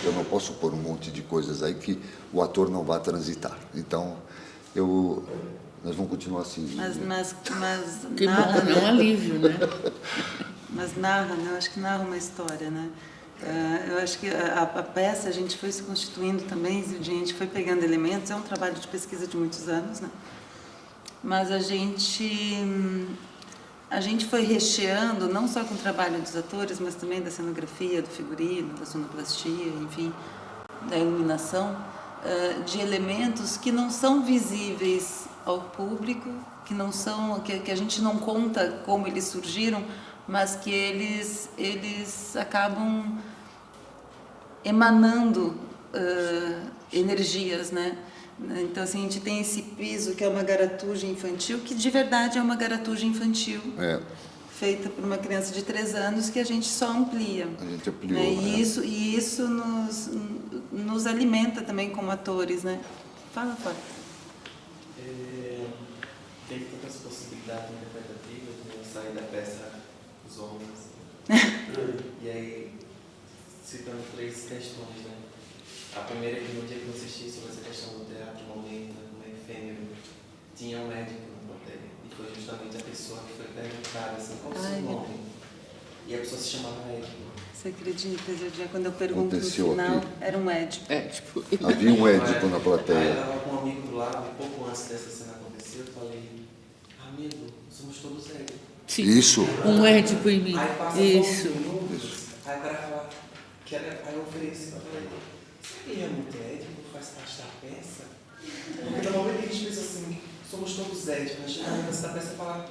Eu não posso pôr um monte de coisas aí que o ator não vai transitar. Então, nós vamos continuar assim. Mas Que narra, bom, é um alívio, né? Mas narra, né? Eu acho que narra uma história, né? Eu acho que a peça, a gente foi se constituindo também, a gente foi pegando elementos, é um trabalho de pesquisa de muitos anos, né? Mas a gente foi recheando, não só com o trabalho dos atores, mas também da cenografia, do figurino, da sonoplastia, enfim, da iluminação, de elementos que não são visíveis ao público, que a gente não conta como eles surgiram, mas que eles acabam emanando energias, né? Então, assim, a gente tem esse piso que é uma garatuja infantil, que de verdade é uma garatuja infantil, feita por uma criança de 3 anos, que a gente só amplia. A gente ampliou, né? né? E isso nos alimenta também como atores, né? Fala. Tem tantas possibilidades interpretativas, né? Sair da peça Os Homens. E aí, citando 3 questões, né? A primeira é que no dia que eu assisti sobre essa questão do teatro momento, né, efêmero, tinha um médico na plateia. E foi justamente a pessoa que foi perguntada assim, qual o seu nome? E a pessoa se chamava Édipo. Você acredita, já quando eu pergunto Aconteceu no final, aqui. era um Édipo. Havia um Édipo na Aí plateia. eu estava com um amigo do lado, e pouco antes dessa cena acontecer, eu falei, amigo, somos todos Édipos. Sim. Isso. Um Édipo em mim. Aí passa Isso. alguns minutos, aí o cara fala, aí eu ofereci, eu falei, será que ele é muito Édipo, faz parte da peça? Porque no momento que a gente pensa assim, somos todos Édipos, mas chega no momento da peça e fala,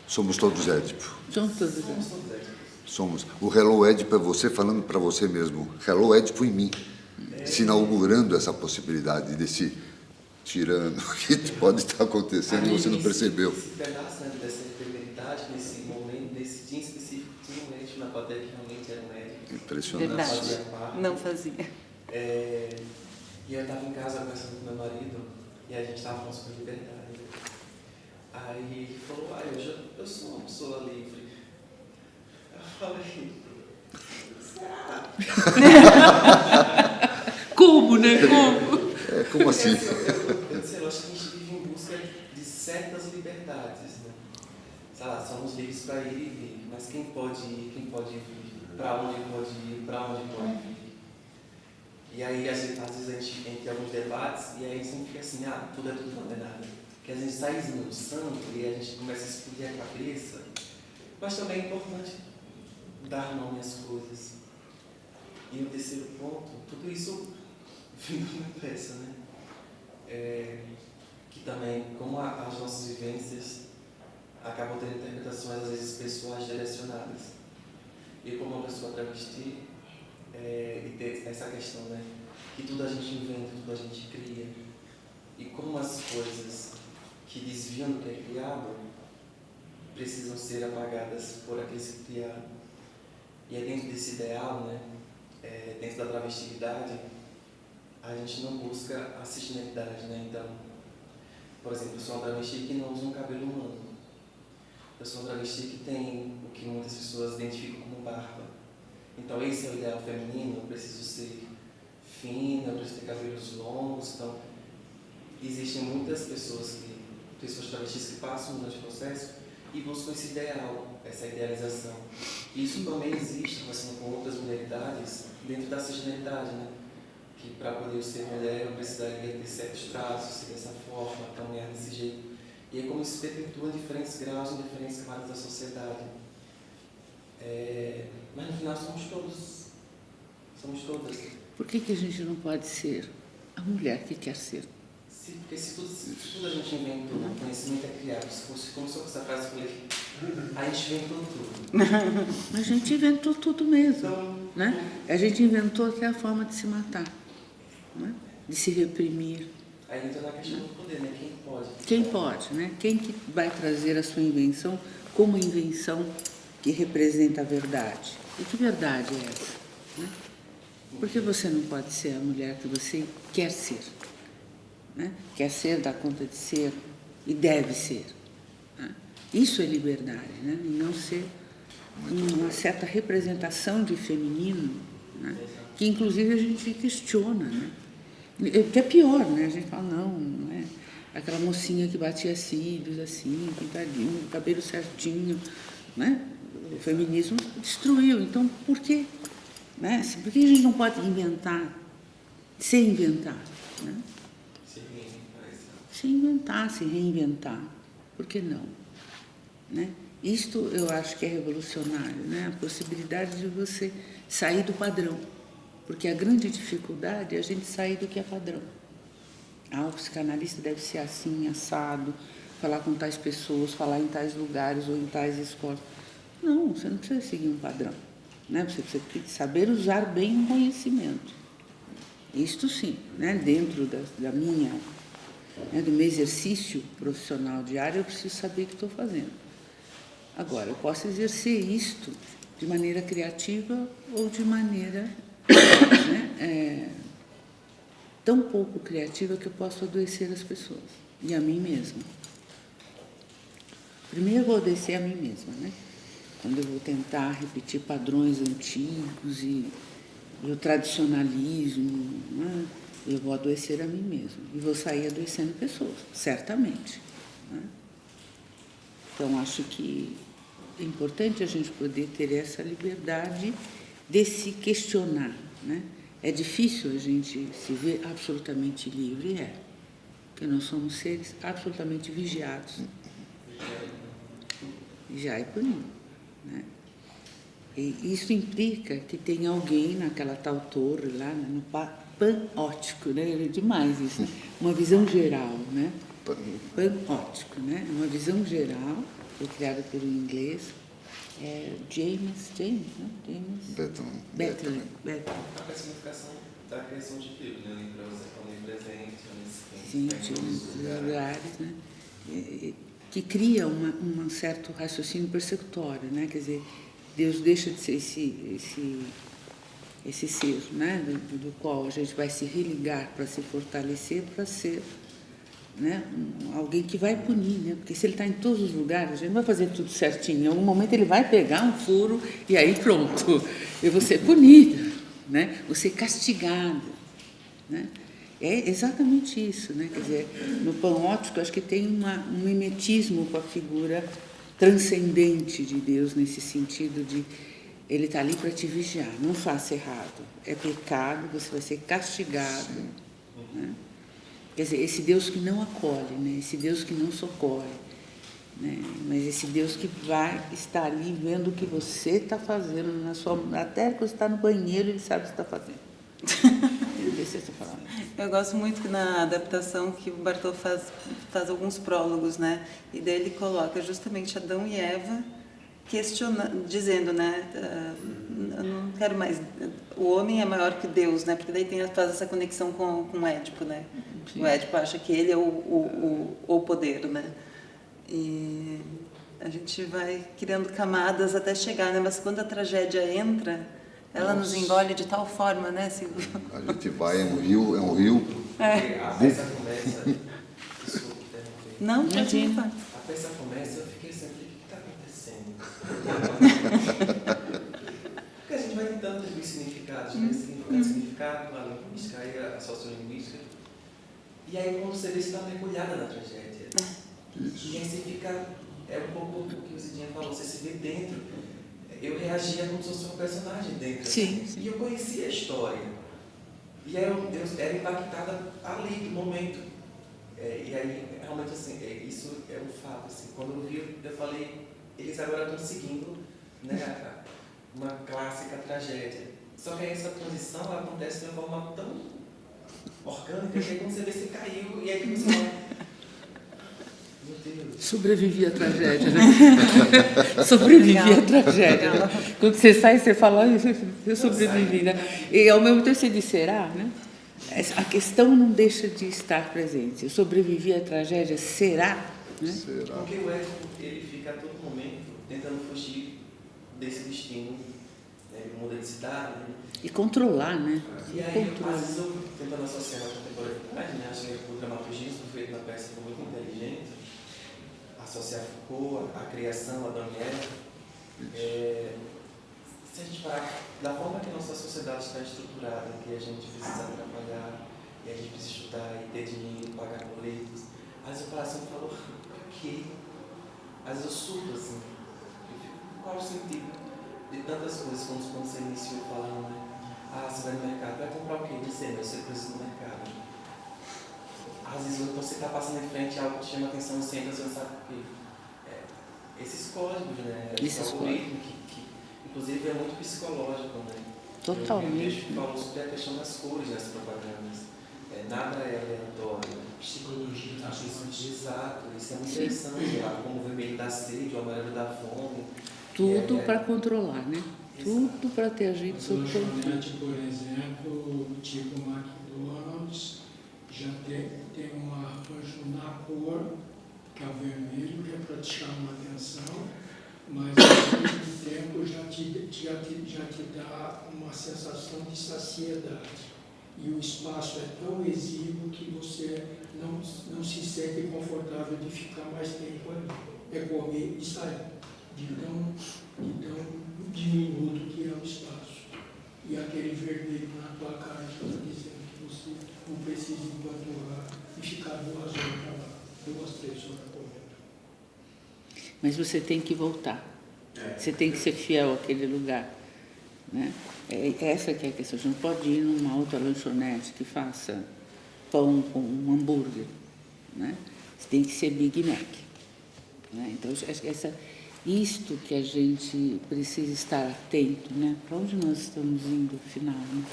Somos todos Édipo. Somos todos. somos todos Édipos. Somos. O Hello Édipo é você falando para você mesmo. Hello Édipo em mim. Se inaugurando essa possibilidade desse tirano que pode estar acontecendo e você não percebeu. Esse pedaço, né, dessa efemeridade, nesse momento, nesse dia específico, tinha um Édipo na plateia que realmente era um Édipo. Impressionante. Verdade. Fazia parte. Não fazia. E eu estava em casa conversando com meu marido e a gente estava falando sobre liberdade. Aí ele falou, eu sou uma pessoa livre. Eu falei, será? Como, né? Como? Como assim? Eu acho que a gente vive em busca de certas liberdades, né? Sei lá, somos livres para ir e vir, mas quem pode ir, quem pode vir, para onde pode ir, para onde pode vir. E aí, às vezes a gente entra em alguns debates e aí sempre fica assim, tudo é tudo, não é nada. Porque a gente sai esmiuçando e a gente começa a explodir a cabeça. Mas também é importante dar nome às coisas. E o terceiro ponto, tudo isso vindo de uma peça, né? Que também, como as nossas vivências acabam tendo interpretações, às vezes, pessoais direcionadas. E como uma pessoa travesti, e ter essa questão, né? Que tudo a gente inventa, tudo a gente cria. E como as coisas que desviam do que é criado precisam ser apagadas por aqueles que criaram. E é dentro desse ideal, né? Dentro da travestividade, a gente não busca a cisgeneridade, né? Então, por exemplo, eu sou uma travesti que não usa um cabelo humano. Eu sou uma travesti que tem o que muitas pessoas identificam como barba. Então, esse é o ideal feminino, eu preciso ser fina, eu preciso ter cabelos longos. Então, existem muitas pessoas travestis que passam durante o processo e buscam esse ideal, essa idealização. Isso também existe, conversando com outras mulheridades, dentro da cisgeneridade, né? Que para poder ser mulher eu precisaria ter certos traços, ser dessa forma, caminhar desse jeito. E é como se perpetua diferentes graus em diferentes camadas da sociedade. Mas no final somos todos. Somos todas. Por que a gente não pode ser a mulher que quer ser? Porque se tudo a gente inventou, o conhecimento é criado. Se fosse como se fosse essa frase que eu falei, a gente inventou tudo. A gente inventou tudo mesmo. Então, Né? A gente inventou até a forma de se matar, né? De se reprimir. Aí entra na questão do poder, né? Quem pode? Quem pode, né? Quem que vai trazer a sua invenção como invenção que representa a verdade? E que verdade é essa? Né? Por que você não pode ser a mulher que você quer ser? Né? Quer ser, dá conta de ser e deve ser. Né? Isso é liberdade, né? E não ser uma certa representação de feminino, né? Que inclusive a gente questiona, né? Que é pior, né? A gente fala, não é aquela mocinha que batia cílios assim, pintadinho, cabelo certinho, né? O feminismo destruiu. Então, por quê? Né? Por que a gente não pode inventar, se inventar? Né? Se inventar, se reinventar. Por que não? Né? Isto eu acho que é revolucionário, né? A possibilidade de você sair do padrão. Porque a grande dificuldade é a gente sair do que é padrão. O psicanalista deve ser assim, assado, falar com tais pessoas, falar em tais lugares ou em tais escolas. Não, você não precisa seguir um padrão. Né? Você precisa saber usar bem o conhecimento. Isto sim, né? Dentro da minha, né? Do meu exercício profissional diário, eu preciso saber o que estou fazendo. Agora, eu posso exercer isto de maneira criativa ou de maneira tão pouco criativa que eu posso adoecer as pessoas e a mim mesma. Primeiro eu vou adoecer a mim mesma, né? Quando eu vou tentar repetir padrões antigos e o tradicionalismo, né? Eu vou adoecer a mim mesma e vou sair adoecendo pessoas, certamente. Né? Então, acho que é importante a gente poder ter essa liberdade de se questionar, né? É difícil a gente se ver absolutamente livre, porque nós somos seres absolutamente vigiados. Já é punido, né? E isso implica que tem alguém naquela tal torre lá, no panóptico, né? É demais isso, né? Uma visão geral, né? Panóptico, né? Uma visão geral, foi criada pelo inglês, James, né? Bethlen. A personificação da criação de Deus, né? Onipresente, onisciente, em todos os lugares, né? Que cria um certo raciocínio persecutório, né? Quer dizer, Deus deixa de ser esse ser, né? Do qual a gente vai se religar para se fortalecer, para ser, né? Alguém que vai punir, né? Porque se ele está em todos os lugares, a gente não vai fazer tudo certinho. Em algum momento ele vai pegar um furo e aí pronto, eu vou ser punida, né? Vou ser castigada, né? É exatamente isso, né? Quer dizer, no panóptico acho que tem um mimetismo com a figura transcendente de Deus, nesse sentido de ele está ali para te vigiar, não faça errado, é pecado, você vai ser castigado. Né? Quer dizer, esse Deus que não acolhe, né? Esse Deus que não socorre, né? Mas esse Deus que vai estar ali vendo o que você está fazendo, até que você está no banheiro, ele sabe o que você está fazendo. Eu gosto muito que na adaptação que o Bartô faz alguns prólogos, né? E daí ele coloca justamente Adão e Eva dizendo, né? Eu não quero mais. O homem é maior que Deus, né? Porque daí faz essa conexão com o Édipo, né? Sim. O Édipo acha que ele é o poder, né? E a gente vai criando camadas até chegar, né? Mas quando a tragédia entra, ela nos engole de tal forma, né, Silvio? A gente vai, é um rio. A peça começa. Desculpa interromper. Não, imagina. A peça começa, eu fiquei sempre, o que está acontecendo? Porque a gente vai tentando atribuir significados, né? Significado, a linguística, aí a sociolinguística. E aí, quando você vê, você está mergulhada na tragédia. Isso. E aí você fica, é um pouco o que o Cidinha falou, você se vê dentro. Eu reagia como se fosse um personagem dentro. Sim, sim. E eu conhecia a história. E aí eu era impactada ali, no momento. E aí, realmente, assim, isso é um fato. Assim, quando eu vi, eu falei, eles agora estão seguindo, né, uma clássica tragédia. Só que essa transição ela acontece de uma forma tão orgânica que aí quando você vê, você caiu e aí você vai... Meu Deus. Sobrevivi à tragédia, né? Sobrevivi à tragédia. Quando você sai, você fala, eu sobrevivi, né? E ao mesmo tempo você diz, será, né? A questão não deixa de estar presente. Eu sobrevivi à tragédia, será? Né? Será? Porque o Édipo, ele fica a todo momento tentando fugir desse destino, né? Ele muda de cidade, né? E controlar, né? E aí, às vezes eu tentando associar a contemporaneidade, né? Acho que o dramaturgismo feito na peça foi muito inteligente, associar Foucault, a criação, Adão e Eva. Se a gente parar, da forma que a nossa sociedade está estruturada, que a gente precisa trabalhar, e a gente precisa estudar, e ter dinheiro, pagar boletos, às vezes o coração falou, por quê? Às vezes eu surto assim, eu fico, qual o sentido de tantas coisas, como você iniciou falando, né? Você vai no mercado, vai comprar o quê? Dizer, eu sei preço no mercado. Às vezes você está passando em frente a algo que te chama a atenção, você entra, você não sabe por quê. Esses códigos, né? Esse algoritmo que inclusive é muito psicológico, né? Totalmente. Eu vi um texto que falou sobre a questão das cores nas propagandas. Nada é aleatório. Psicologia da arte. Exato, isso é muito interessante. Como o vermelho da sede, o amarelo da fome. Tudo para controlar, né? Tudo para ter a gente sob controle. Por exemplo, tipo McDonald's, já tem um arranjo na cor, que é o vermelho, que é para te chamar a atenção, mas ao mesmo tempo já te dá uma sensação de saciedade. E o espaço é tão exíguo que você não se sente confortável de ficar mais tempo ali. É comer e sair. De tão diminuto que é o espaço. E aquele vermelho na tua cara está dizendo que você não precisa empanturrar e ficar 2 horas para lá, 2, 3 horas comendo. Mas você tem que voltar. Você tem que ser fiel àquele lugar. Né? Essa que é a questão. Você não pode ir numa outra lanchonete que faça pão com um hambúrguer. Né? Você tem que ser Big Mac. Né? Então, isto que a gente precisa estar atento, né? Para onde nós estamos indo, afinal, né?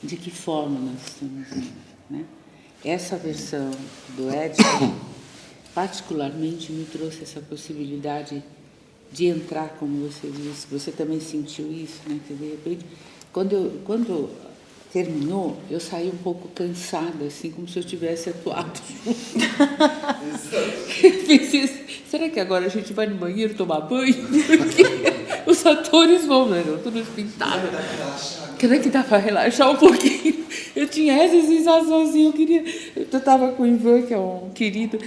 De que forma nós estamos indo, né? Essa versão do Édipo, particularmente, me trouxe essa possibilidade de entrar, como você disse. Você também sentiu isso, né? Que de repente, quando terminou, eu saí um pouco cansada, assim, como se eu tivesse atuado junto. Eu pensei, será que agora a gente vai no banheiro tomar banho? Porque os atores vão, né? Todos pintados. Será que dá para relaxar um pouquinho? Eu tinha essa sensação assim, eu estava com o Ivan, que é um querido,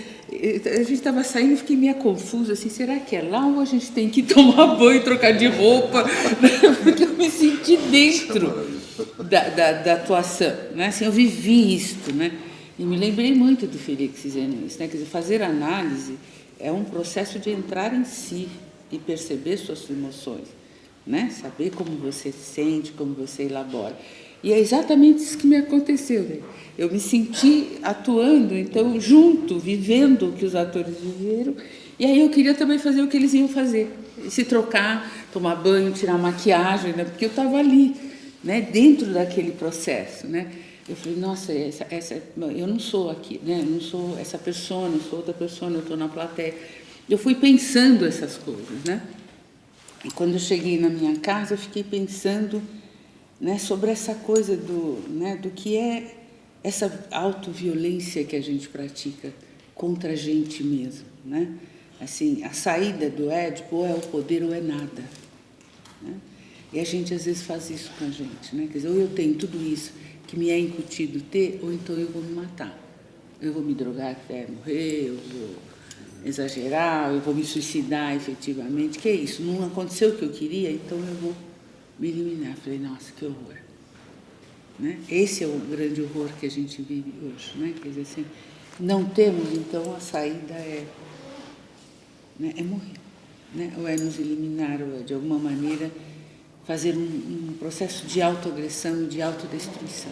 a gente estava saindo, fiquei meio confusa, assim, será que é lá ou a gente tem que tomar banho, trocar de roupa? Porque eu me senti dentro da atuação, né? Assim, eu vivi isto, né? E me lembrei muito do Félix dizendo isso, né? Quer dizer, fazer análise é um processo de entrar em si e perceber suas emoções, né? Saber como você se sente, como você elabora. E é exatamente isso que me aconteceu, né? Eu me senti atuando, então, junto, vivendo o que os atores viveram, e aí eu queria também fazer o que eles iam fazer, se trocar, tomar banho, tirar maquiagem, né? Porque eu estava ali, né? Dentro daquele processo, né? Eu falei, nossa, eu não sou aqui, né? Eu não sou essa pessoa, não sou outra pessoa, eu estou na plateia. Eu fui pensando essas coisas, né? E quando eu cheguei na minha casa, eu fiquei pensando, né, sobre essa coisa do que é essa autoviolência que a gente pratica contra a gente mesmo, né? Assim, a saída do Édipo ou é o poder ou é nada, né? E a gente às vezes faz isso com a gente, né? Quer dizer, ou eu tenho tudo isso que me é incutido ter, ou então eu vou me matar. Eu vou me drogar até morrer, eu vou exagerar, eu vou me suicidar efetivamente. Que é isso? Não aconteceu o que eu queria, então eu vou me eliminar. Falei, nossa, que horror. Né? Esse é o grande horror que a gente vive hoje. Né? Quer dizer assim, não temos, então a saída é morrer. Né? Ou é nos eliminar, ou é de alguma maneira fazer um processo de autoagressão e de autodestruição.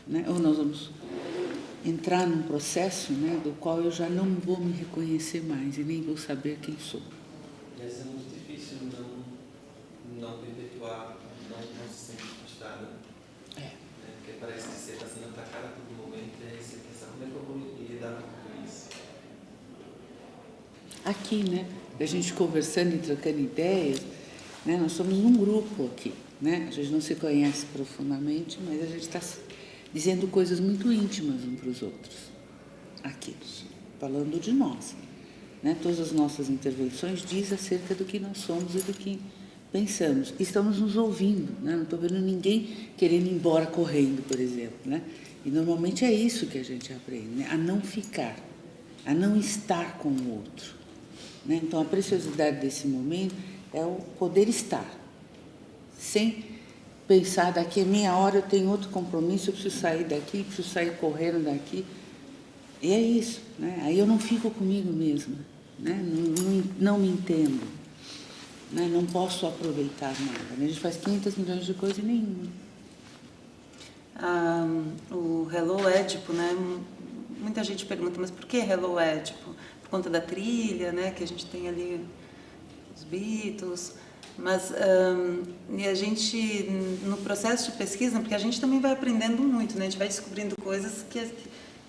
Né? Ou nós vamos entrar num processo, né, do qual eu já não vou me reconhecer mais e nem vou saber quem sou. Mas é muito difícil não perpetuar, não se sentir frustrada. Porque parece que você está sendo atacada a todo momento e aí você pensa, como é que eu vou lidar com isso? Aqui, né, a gente conversando e trocando ideias, né, nós somos um grupo aqui, né, a gente não se conhece profundamente, mas a gente está dizendo coisas muito íntimas uns para os outros, aqui, falando de nós. Né? Todas as nossas intervenções dizem acerca do que nós somos e do que pensamos. Estamos nos ouvindo, né? Não estou vendo ninguém querendo ir embora correndo, por exemplo. Né? E normalmente é isso que a gente aprende, né? A não ficar, a não estar com o outro. Né? Então, a preciosidade desse momento é o poder estar, sem pensar, daqui a meia hora eu tenho outro compromisso, eu preciso sair daqui, preciso sair correndo daqui. E é isso, né? Aí eu não fico comigo mesma, né? Não me entendo, né? Não posso aproveitar nada. Né? A gente faz 500 milhões de coisas e nenhuma. O Hello Édipo, né? Muita gente pergunta, mas por que Hello Édipo? Por conta da trilha, né? Que a gente tem ali os Beatles. Mas e a gente, no processo de pesquisa, porque a gente também vai aprendendo muito, né? A gente vai descobrindo coisas que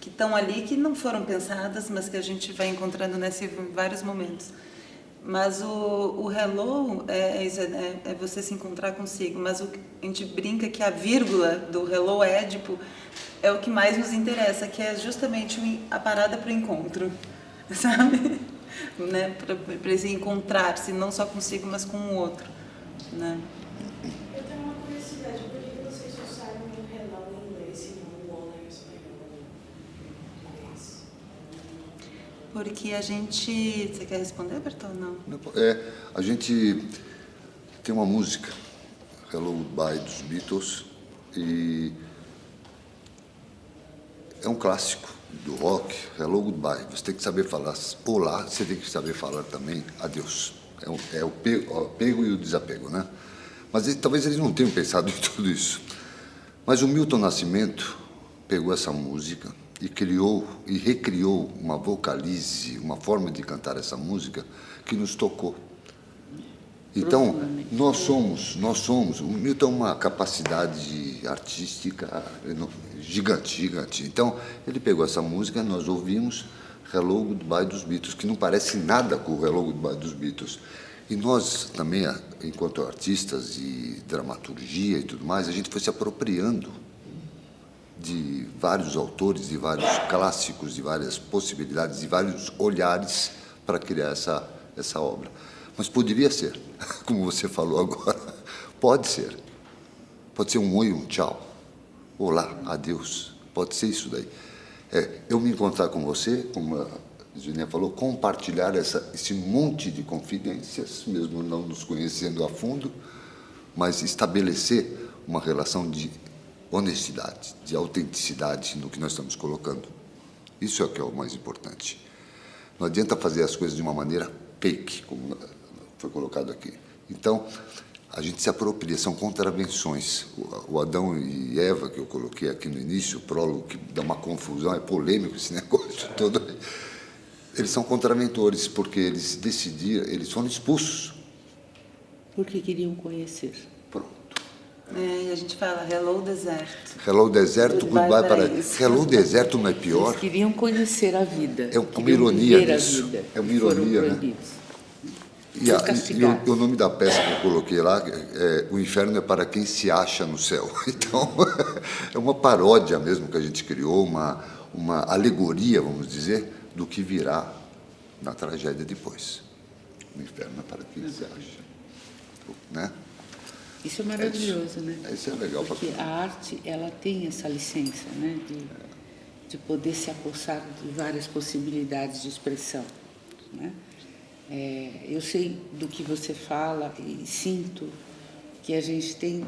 estão ali, que não foram pensadas, mas que a gente vai encontrando em vários momentos. Mas o hello é você se encontrar consigo, mas a gente brinca que a vírgula do Hello Édipo é o que mais nos interessa, que é justamente a parada para o encontro, sabe? Né, para esse encontrar-se, não só consigo, mas com o outro. Né? Eu tenho uma curiosidade, por que vocês usaram o hello em inglês e não o olá em espanhol em inglês? Porque a gente... Você quer responder, Bertol? Não. A gente tem uma música, Hello Goodbye, dos Beatles, e é um clássico do rock, Hello Goodbye. Você tem que saber falar olá, você tem que saber falar também adeus. É o apego e o desapego, né? Mas talvez eles não tenham pensado em tudo isso. Mas o Milton Nascimento pegou essa música e criou e recriou uma vocalize, uma forma de cantar essa música que nos tocou. Então, nós somos, o Milton é uma capacidade artística gigante. Então, ele pegou essa música, nós ouvimos Hello Goodbye dos Beatles, que não parece nada com o Hello Goodbye dos Beatles. E nós também, enquanto artistas de dramaturgia e tudo mais, a gente foi se apropriando de vários autores, de vários clássicos, de várias possibilidades, de vários olhares para criar essa obra. Mas poderia ser, como você falou agora, pode ser. Pode ser um oi, um tchau. Olá, adeus. Pode ser isso daí. Eu me encontrar com você, como Juninha falou, compartilhar esse monte de confidências, mesmo não nos conhecendo a fundo, mas estabelecer uma relação de honestidade, de autenticidade no que nós estamos colocando. Isso é o que é o mais importante. Não adianta fazer as coisas de uma maneira fake, como foi colocado aqui. Então, a gente se apropria, são contravenções. O Adão e Eva, que eu coloquei aqui no início, o prólogo, que dá uma confusão, é polêmico esse negócio todo. Eles são contraventores, porque eles decidiram, eles foram expulsos. Porque queriam conhecer. Pronto. E a gente fala hello deserto. Hello deserto, Goodbye goodbye para... paraíso. Hello deserto não é pior? Eles queriam conhecer a vida. É uma queriam ironia viver a nisso. vida, É uma e foram ironia, né? proibidos. E castigados. o nome da peça que eu coloquei lá é O Inferno é para quem se acha no céu. Então, é uma paródia mesmo que a gente criou, uma alegoria, vamos dizer, do que virá na tragédia depois. O inferno é para quem se acha. Né? Isso é maravilhoso, né? Isso é legal. Porque a arte, ela tem essa licença, né? De poder se apossar de várias possibilidades de expressão, né? Eu sei do que você fala e sinto que a gente tem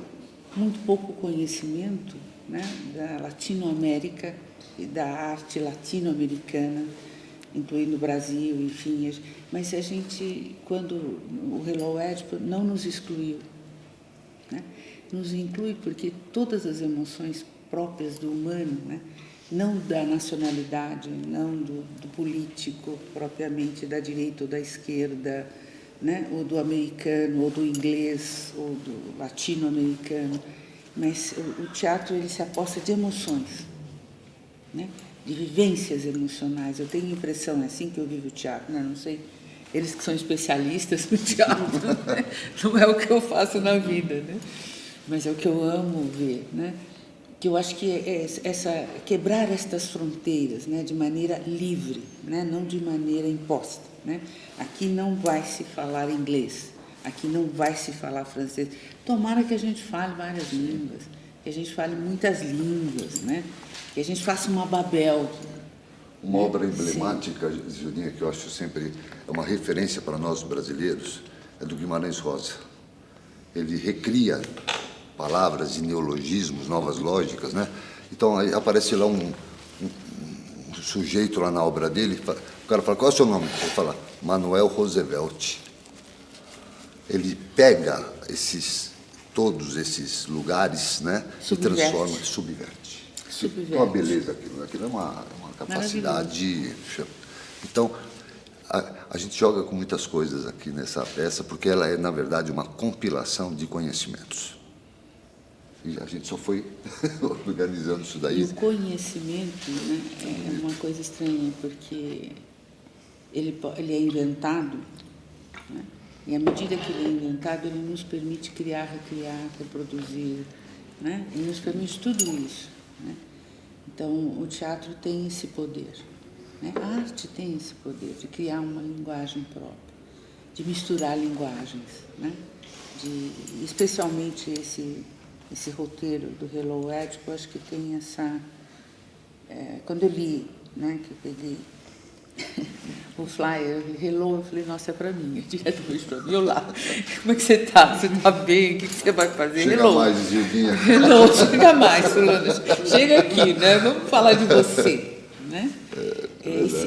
muito pouco conhecimento, né, da Latinoamérica e da arte latino-americana, incluindo o Brasil, enfim. Mas a gente, quando o Hello Édipo não nos excluiu, né, nos inclui porque todas as emoções próprias do humano, né, não da nacionalidade, não do político propriamente, da direita ou da esquerda, né, ou do americano, ou do inglês, ou do latino-americano, mas o teatro ele se aposta de emoções, né, de vivências emocionais. Eu tenho a impressão, é assim que eu vivo o teatro, né, não sei, eles que são especialistas no teatro, né, não é o que eu faço na vida, né, mas é o que eu amo ver, né, que eu acho que quebrar estas fronteiras, né, de maneira livre, né, não de maneira imposta, né. Aqui não vai se falar inglês, aqui não vai se falar francês. Tomara que a gente fale várias línguas, que a gente fale muitas línguas, né, que a gente faça uma Babel. Uma obra emblemática, Julinha, que eu acho sempre é uma referência para nós brasileiros, é do Guimarães Rosa. Ele recria palavras e neologismos, novas lógicas, né? Então, aí aparece lá um sujeito lá na obra dele, o cara fala, qual é o seu nome? Ele fala, Manuel Roosevelt. Ele pega todos esses lugares, né? E transforma, subverte. É uma beleza aquilo, aquilo é uma capacidade. Então, a gente joga com muitas coisas aqui nessa peça, porque ela é, na verdade, uma compilação de conhecimentos. E a gente só foi organizando isso daí. E o conhecimento, né, é uma coisa estranha, porque ele é inventado, né, e à medida que ele é inventado, ele nos permite criar, recriar, reproduzir, né, ele nos permite tudo isso, né. Então, o teatro tem esse poder, né, a arte tem esse poder de criar uma linguagem própria, de misturar linguagens, né, especialmente esse roteiro do Hello Édipo, eu acho que tem essa... quando eu li, né, que eu peguei o flyer, Hello, eu falei, nossa, é para mim, é diretamente para mim, eu lá, como é que você está? Você está bem? O que você vai fazer? Chega Hello. mais, Gildinha. Hello, chega mais, fulano, chega aqui, né, vamos falar de você, né?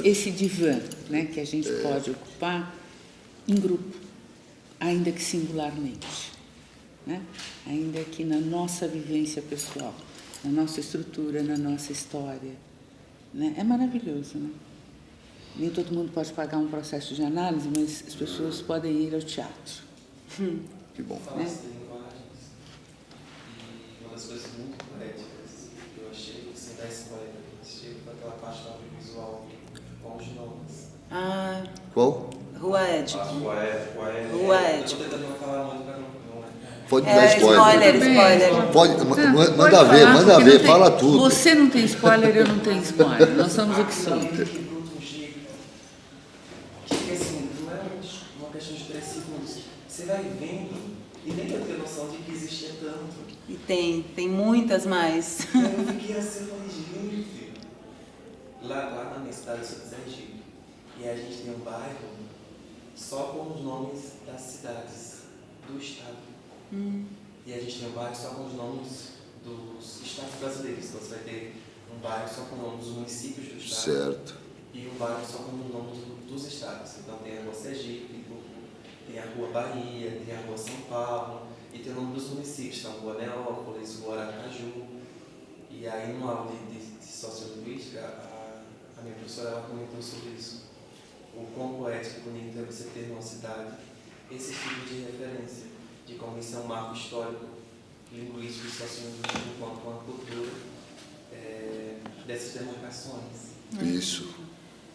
Esse divã, né, que a gente pode ocupar em grupo, ainda que singularmente. Né? Ainda que na nossa vivência pessoal, na nossa estrutura, na nossa história, né? É maravilhoso, né? Nem todo mundo pode pagar um processo de análise, mas as pessoas podem ir ao teatro. Que bom. Falasse de linguagens, e uma das coisas muito poéticas que eu achei, sem dar spoiler, foi aquela parte do audiovisual com os nomes. Qual? Rua Édipo. Rua Édipo. Rua Eu Édipo. estou tentando não falar muito para não... Pode dar spoiler. Spoiler. Pode, Pode manda falar, ver, porque não tem- fala tudo. Você não tem spoiler, eu não tenho spoiler. Nós somos o que somos. Que assim, não é uma questão de 3 segundos. Você vai vendo e nem eu tenho noção de que existia tanto. E tem muitas mais. E aí eu fiquei assim, eu falei, gente, lá na minha cidade eu sou de Sergipe. E a gente tem um bairro só com os nomes das cidades do estado. E a gente tem um bairro só com os nomes dos estados brasileiros. Então, você vai ter um bairro só com o nome dos municípios do estado. Certo. E um bairro só com o nome dos estados. Então, tem a Rua Sergipe, tem a Rua Bahia, tem a Rua São Paulo, e tem o nome dos municípios. Então, Rua Neópolis, Rua Aracaju. E aí, no aula de sociolinguística, a minha professora ela comentou sobre isso. O quão poético e bonito é você ter numa cidade esse tipo de referência, de como isso é um marco histórico, linguístico e sociolinguístico, enquanto uma cultura dessas demarcações. Isso.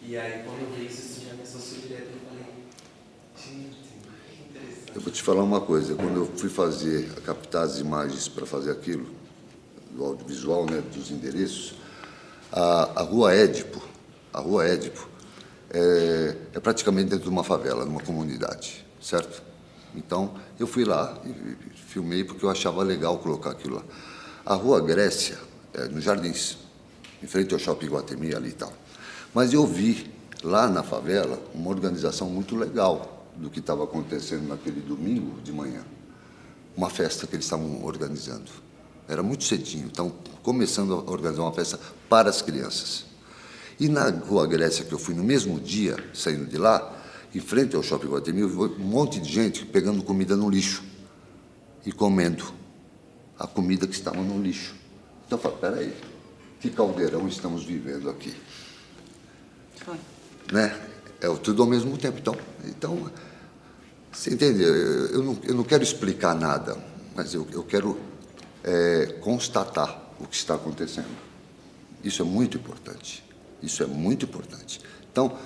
E aí, quando eu vi isso já me associou direto e eu falei, gente, que interessante. Eu vou te falar uma coisa. Quando eu fui captar as imagens para fazer aquilo, do audiovisual, né, dos endereços, a Rua Édipo é praticamente dentro de uma favela, numa comunidade, certo? Então, eu fui lá e filmei porque eu achava legal colocar aquilo lá. A Rua Grécia, nos Jardins, em frente ao Shopping Iguatemi, ali e tal. Mas eu vi lá na favela uma organização muito legal do que estava acontecendo naquele domingo de manhã. Uma festa que eles estavam organizando. Era muito cedinho, então começando a organizar uma festa para as crianças. E na Rua Grécia, que eu fui no mesmo dia, saindo de lá, em frente ao Shopping Iguatemi, eu vi um monte de gente pegando comida no lixo e comendo a comida que estava no lixo. Então eu falei, peraí, que caldeirão estamos vivendo aqui? Foi. Né? É tudo ao mesmo tempo. Então você entende? Eu não quero explicar nada, mas eu quero constatar o que está acontecendo. Isso é muito importante. Isso é muito importante. Então,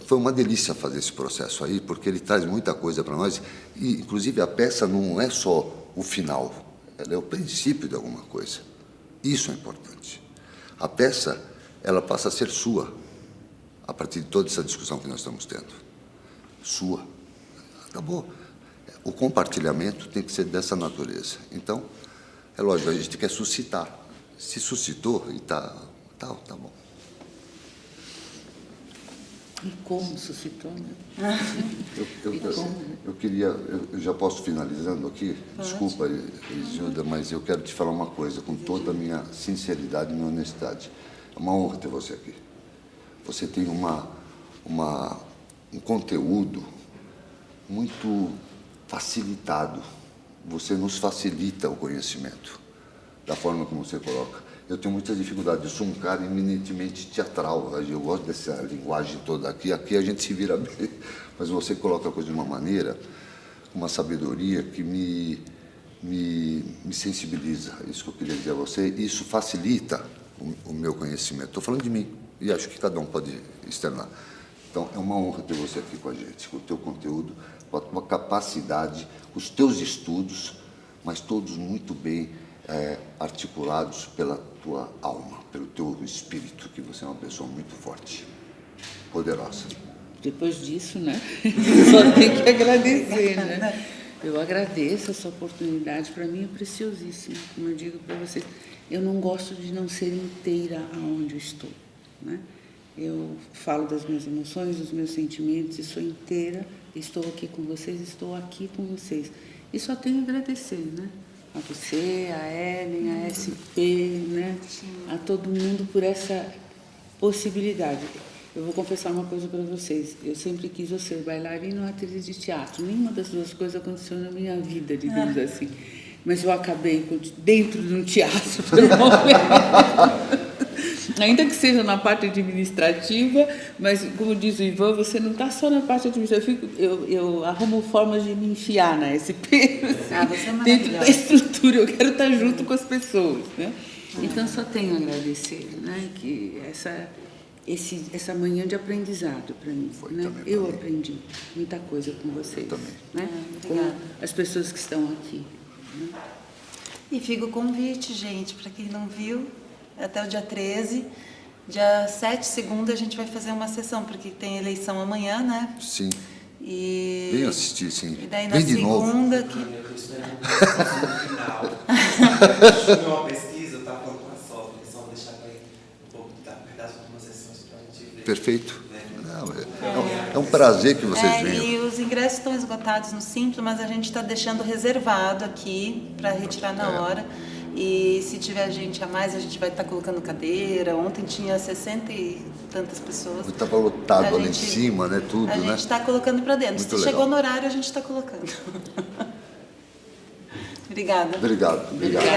foi uma delícia fazer esse processo aí, porque ele traz muita coisa para nós, e, inclusive, a peça não é só o final, ela é o princípio de alguma coisa. Isso é importante. A peça, ela passa a ser sua, a partir de toda essa discussão que nós estamos tendo. Sua. Acabou. O compartilhamento tem que ser dessa natureza. Então, é lógico, a gente quer suscitar. Se suscitou, e tá bom. E como suscitou, né? Eu já posso finalizando aqui? Pode. Desculpa, Isilda, mas eu quero te falar uma coisa, com toda a minha sinceridade e minha honestidade. É uma honra ter você aqui. Você tem um conteúdo muito facilitado. Você nos facilita o conhecimento, da forma como você coloca. Eu tenho muita dificuldade, eu sou um cara eminentemente teatral, eu gosto dessa linguagem toda aqui a gente se vira bem, mas você coloca a coisa de uma maneira, uma sabedoria que me sensibiliza, isso que eu queria dizer a você, isso facilita o meu conhecimento. Estou falando de mim, e acho que cada um pode externar. Então, é uma honra ter você aqui com a gente, com o teu conteúdo, com a tua capacidade, com os teus estudos, mas todos muito bem articulados pela tua alma, pelo teu espírito, que você é uma pessoa muito forte, poderosa. Depois disso, né? Só tem que agradecer, né? Eu agradeço essa oportunidade, para mim é preciosíssima. Como eu digo para vocês, eu não gosto de não ser inteira aonde eu estou, né? Eu falo das minhas emoções, dos meus sentimentos, e sou inteira, estou aqui com vocês, estou aqui com vocês. E só tenho a agradecer, né? A você, a Ellen, a SP, né? A todo mundo por essa possibilidade. Eu vou confessar uma coisa para vocês. Eu sempre quis ser bailarina ou atriz de teatro. Nenhuma das duas coisas aconteceu na minha vida, digamos assim. Mas eu acabei dentro de um teatro, pelo momento. Ainda que seja na parte administrativa, mas, como diz o Ivan, você não está só na parte administrativa. Eu arrumo formas de me enfiar na SP, assim, você é dentro da estrutura. Eu quero estar junto com as pessoas, né? Então, só tenho a agradecer, né? Que essa manhã de aprendizado para mim. Foi Né? também pra Eu mim. aprendi muita coisa com vocês. Também. Né? Obrigada. Com as pessoas que estão aqui. Né? E fica o convite, gente, para quem não viu, até o dia 13. Dia 7, segunda, a gente vai fazer uma sessão, porque tem eleição amanhã, né? Sim, E vem assistir, sim. E daí na Vem de novo. segunda, Eu que estou esperando no final. Eu fiz uma pesquisa, eu estava falando com a Sofia, só vou deixar para pouco das últimas sessões para a gente ver. Perfeito. É um prazer que vocês venham. E os ingressos estão esgotados no Simples, mas a gente está deixando reservado aqui para retirar na hora. E se tiver gente a mais, a gente vai estar colocando cadeira. Ontem tinha 60 e tantas pessoas. Estava lotado A ali em gente- cima, né? Tudo, A né? gente está colocando para dentro. Muito Se legal. chegou no horário, a gente está colocando. Obrigada. Obrigado. Obrigada.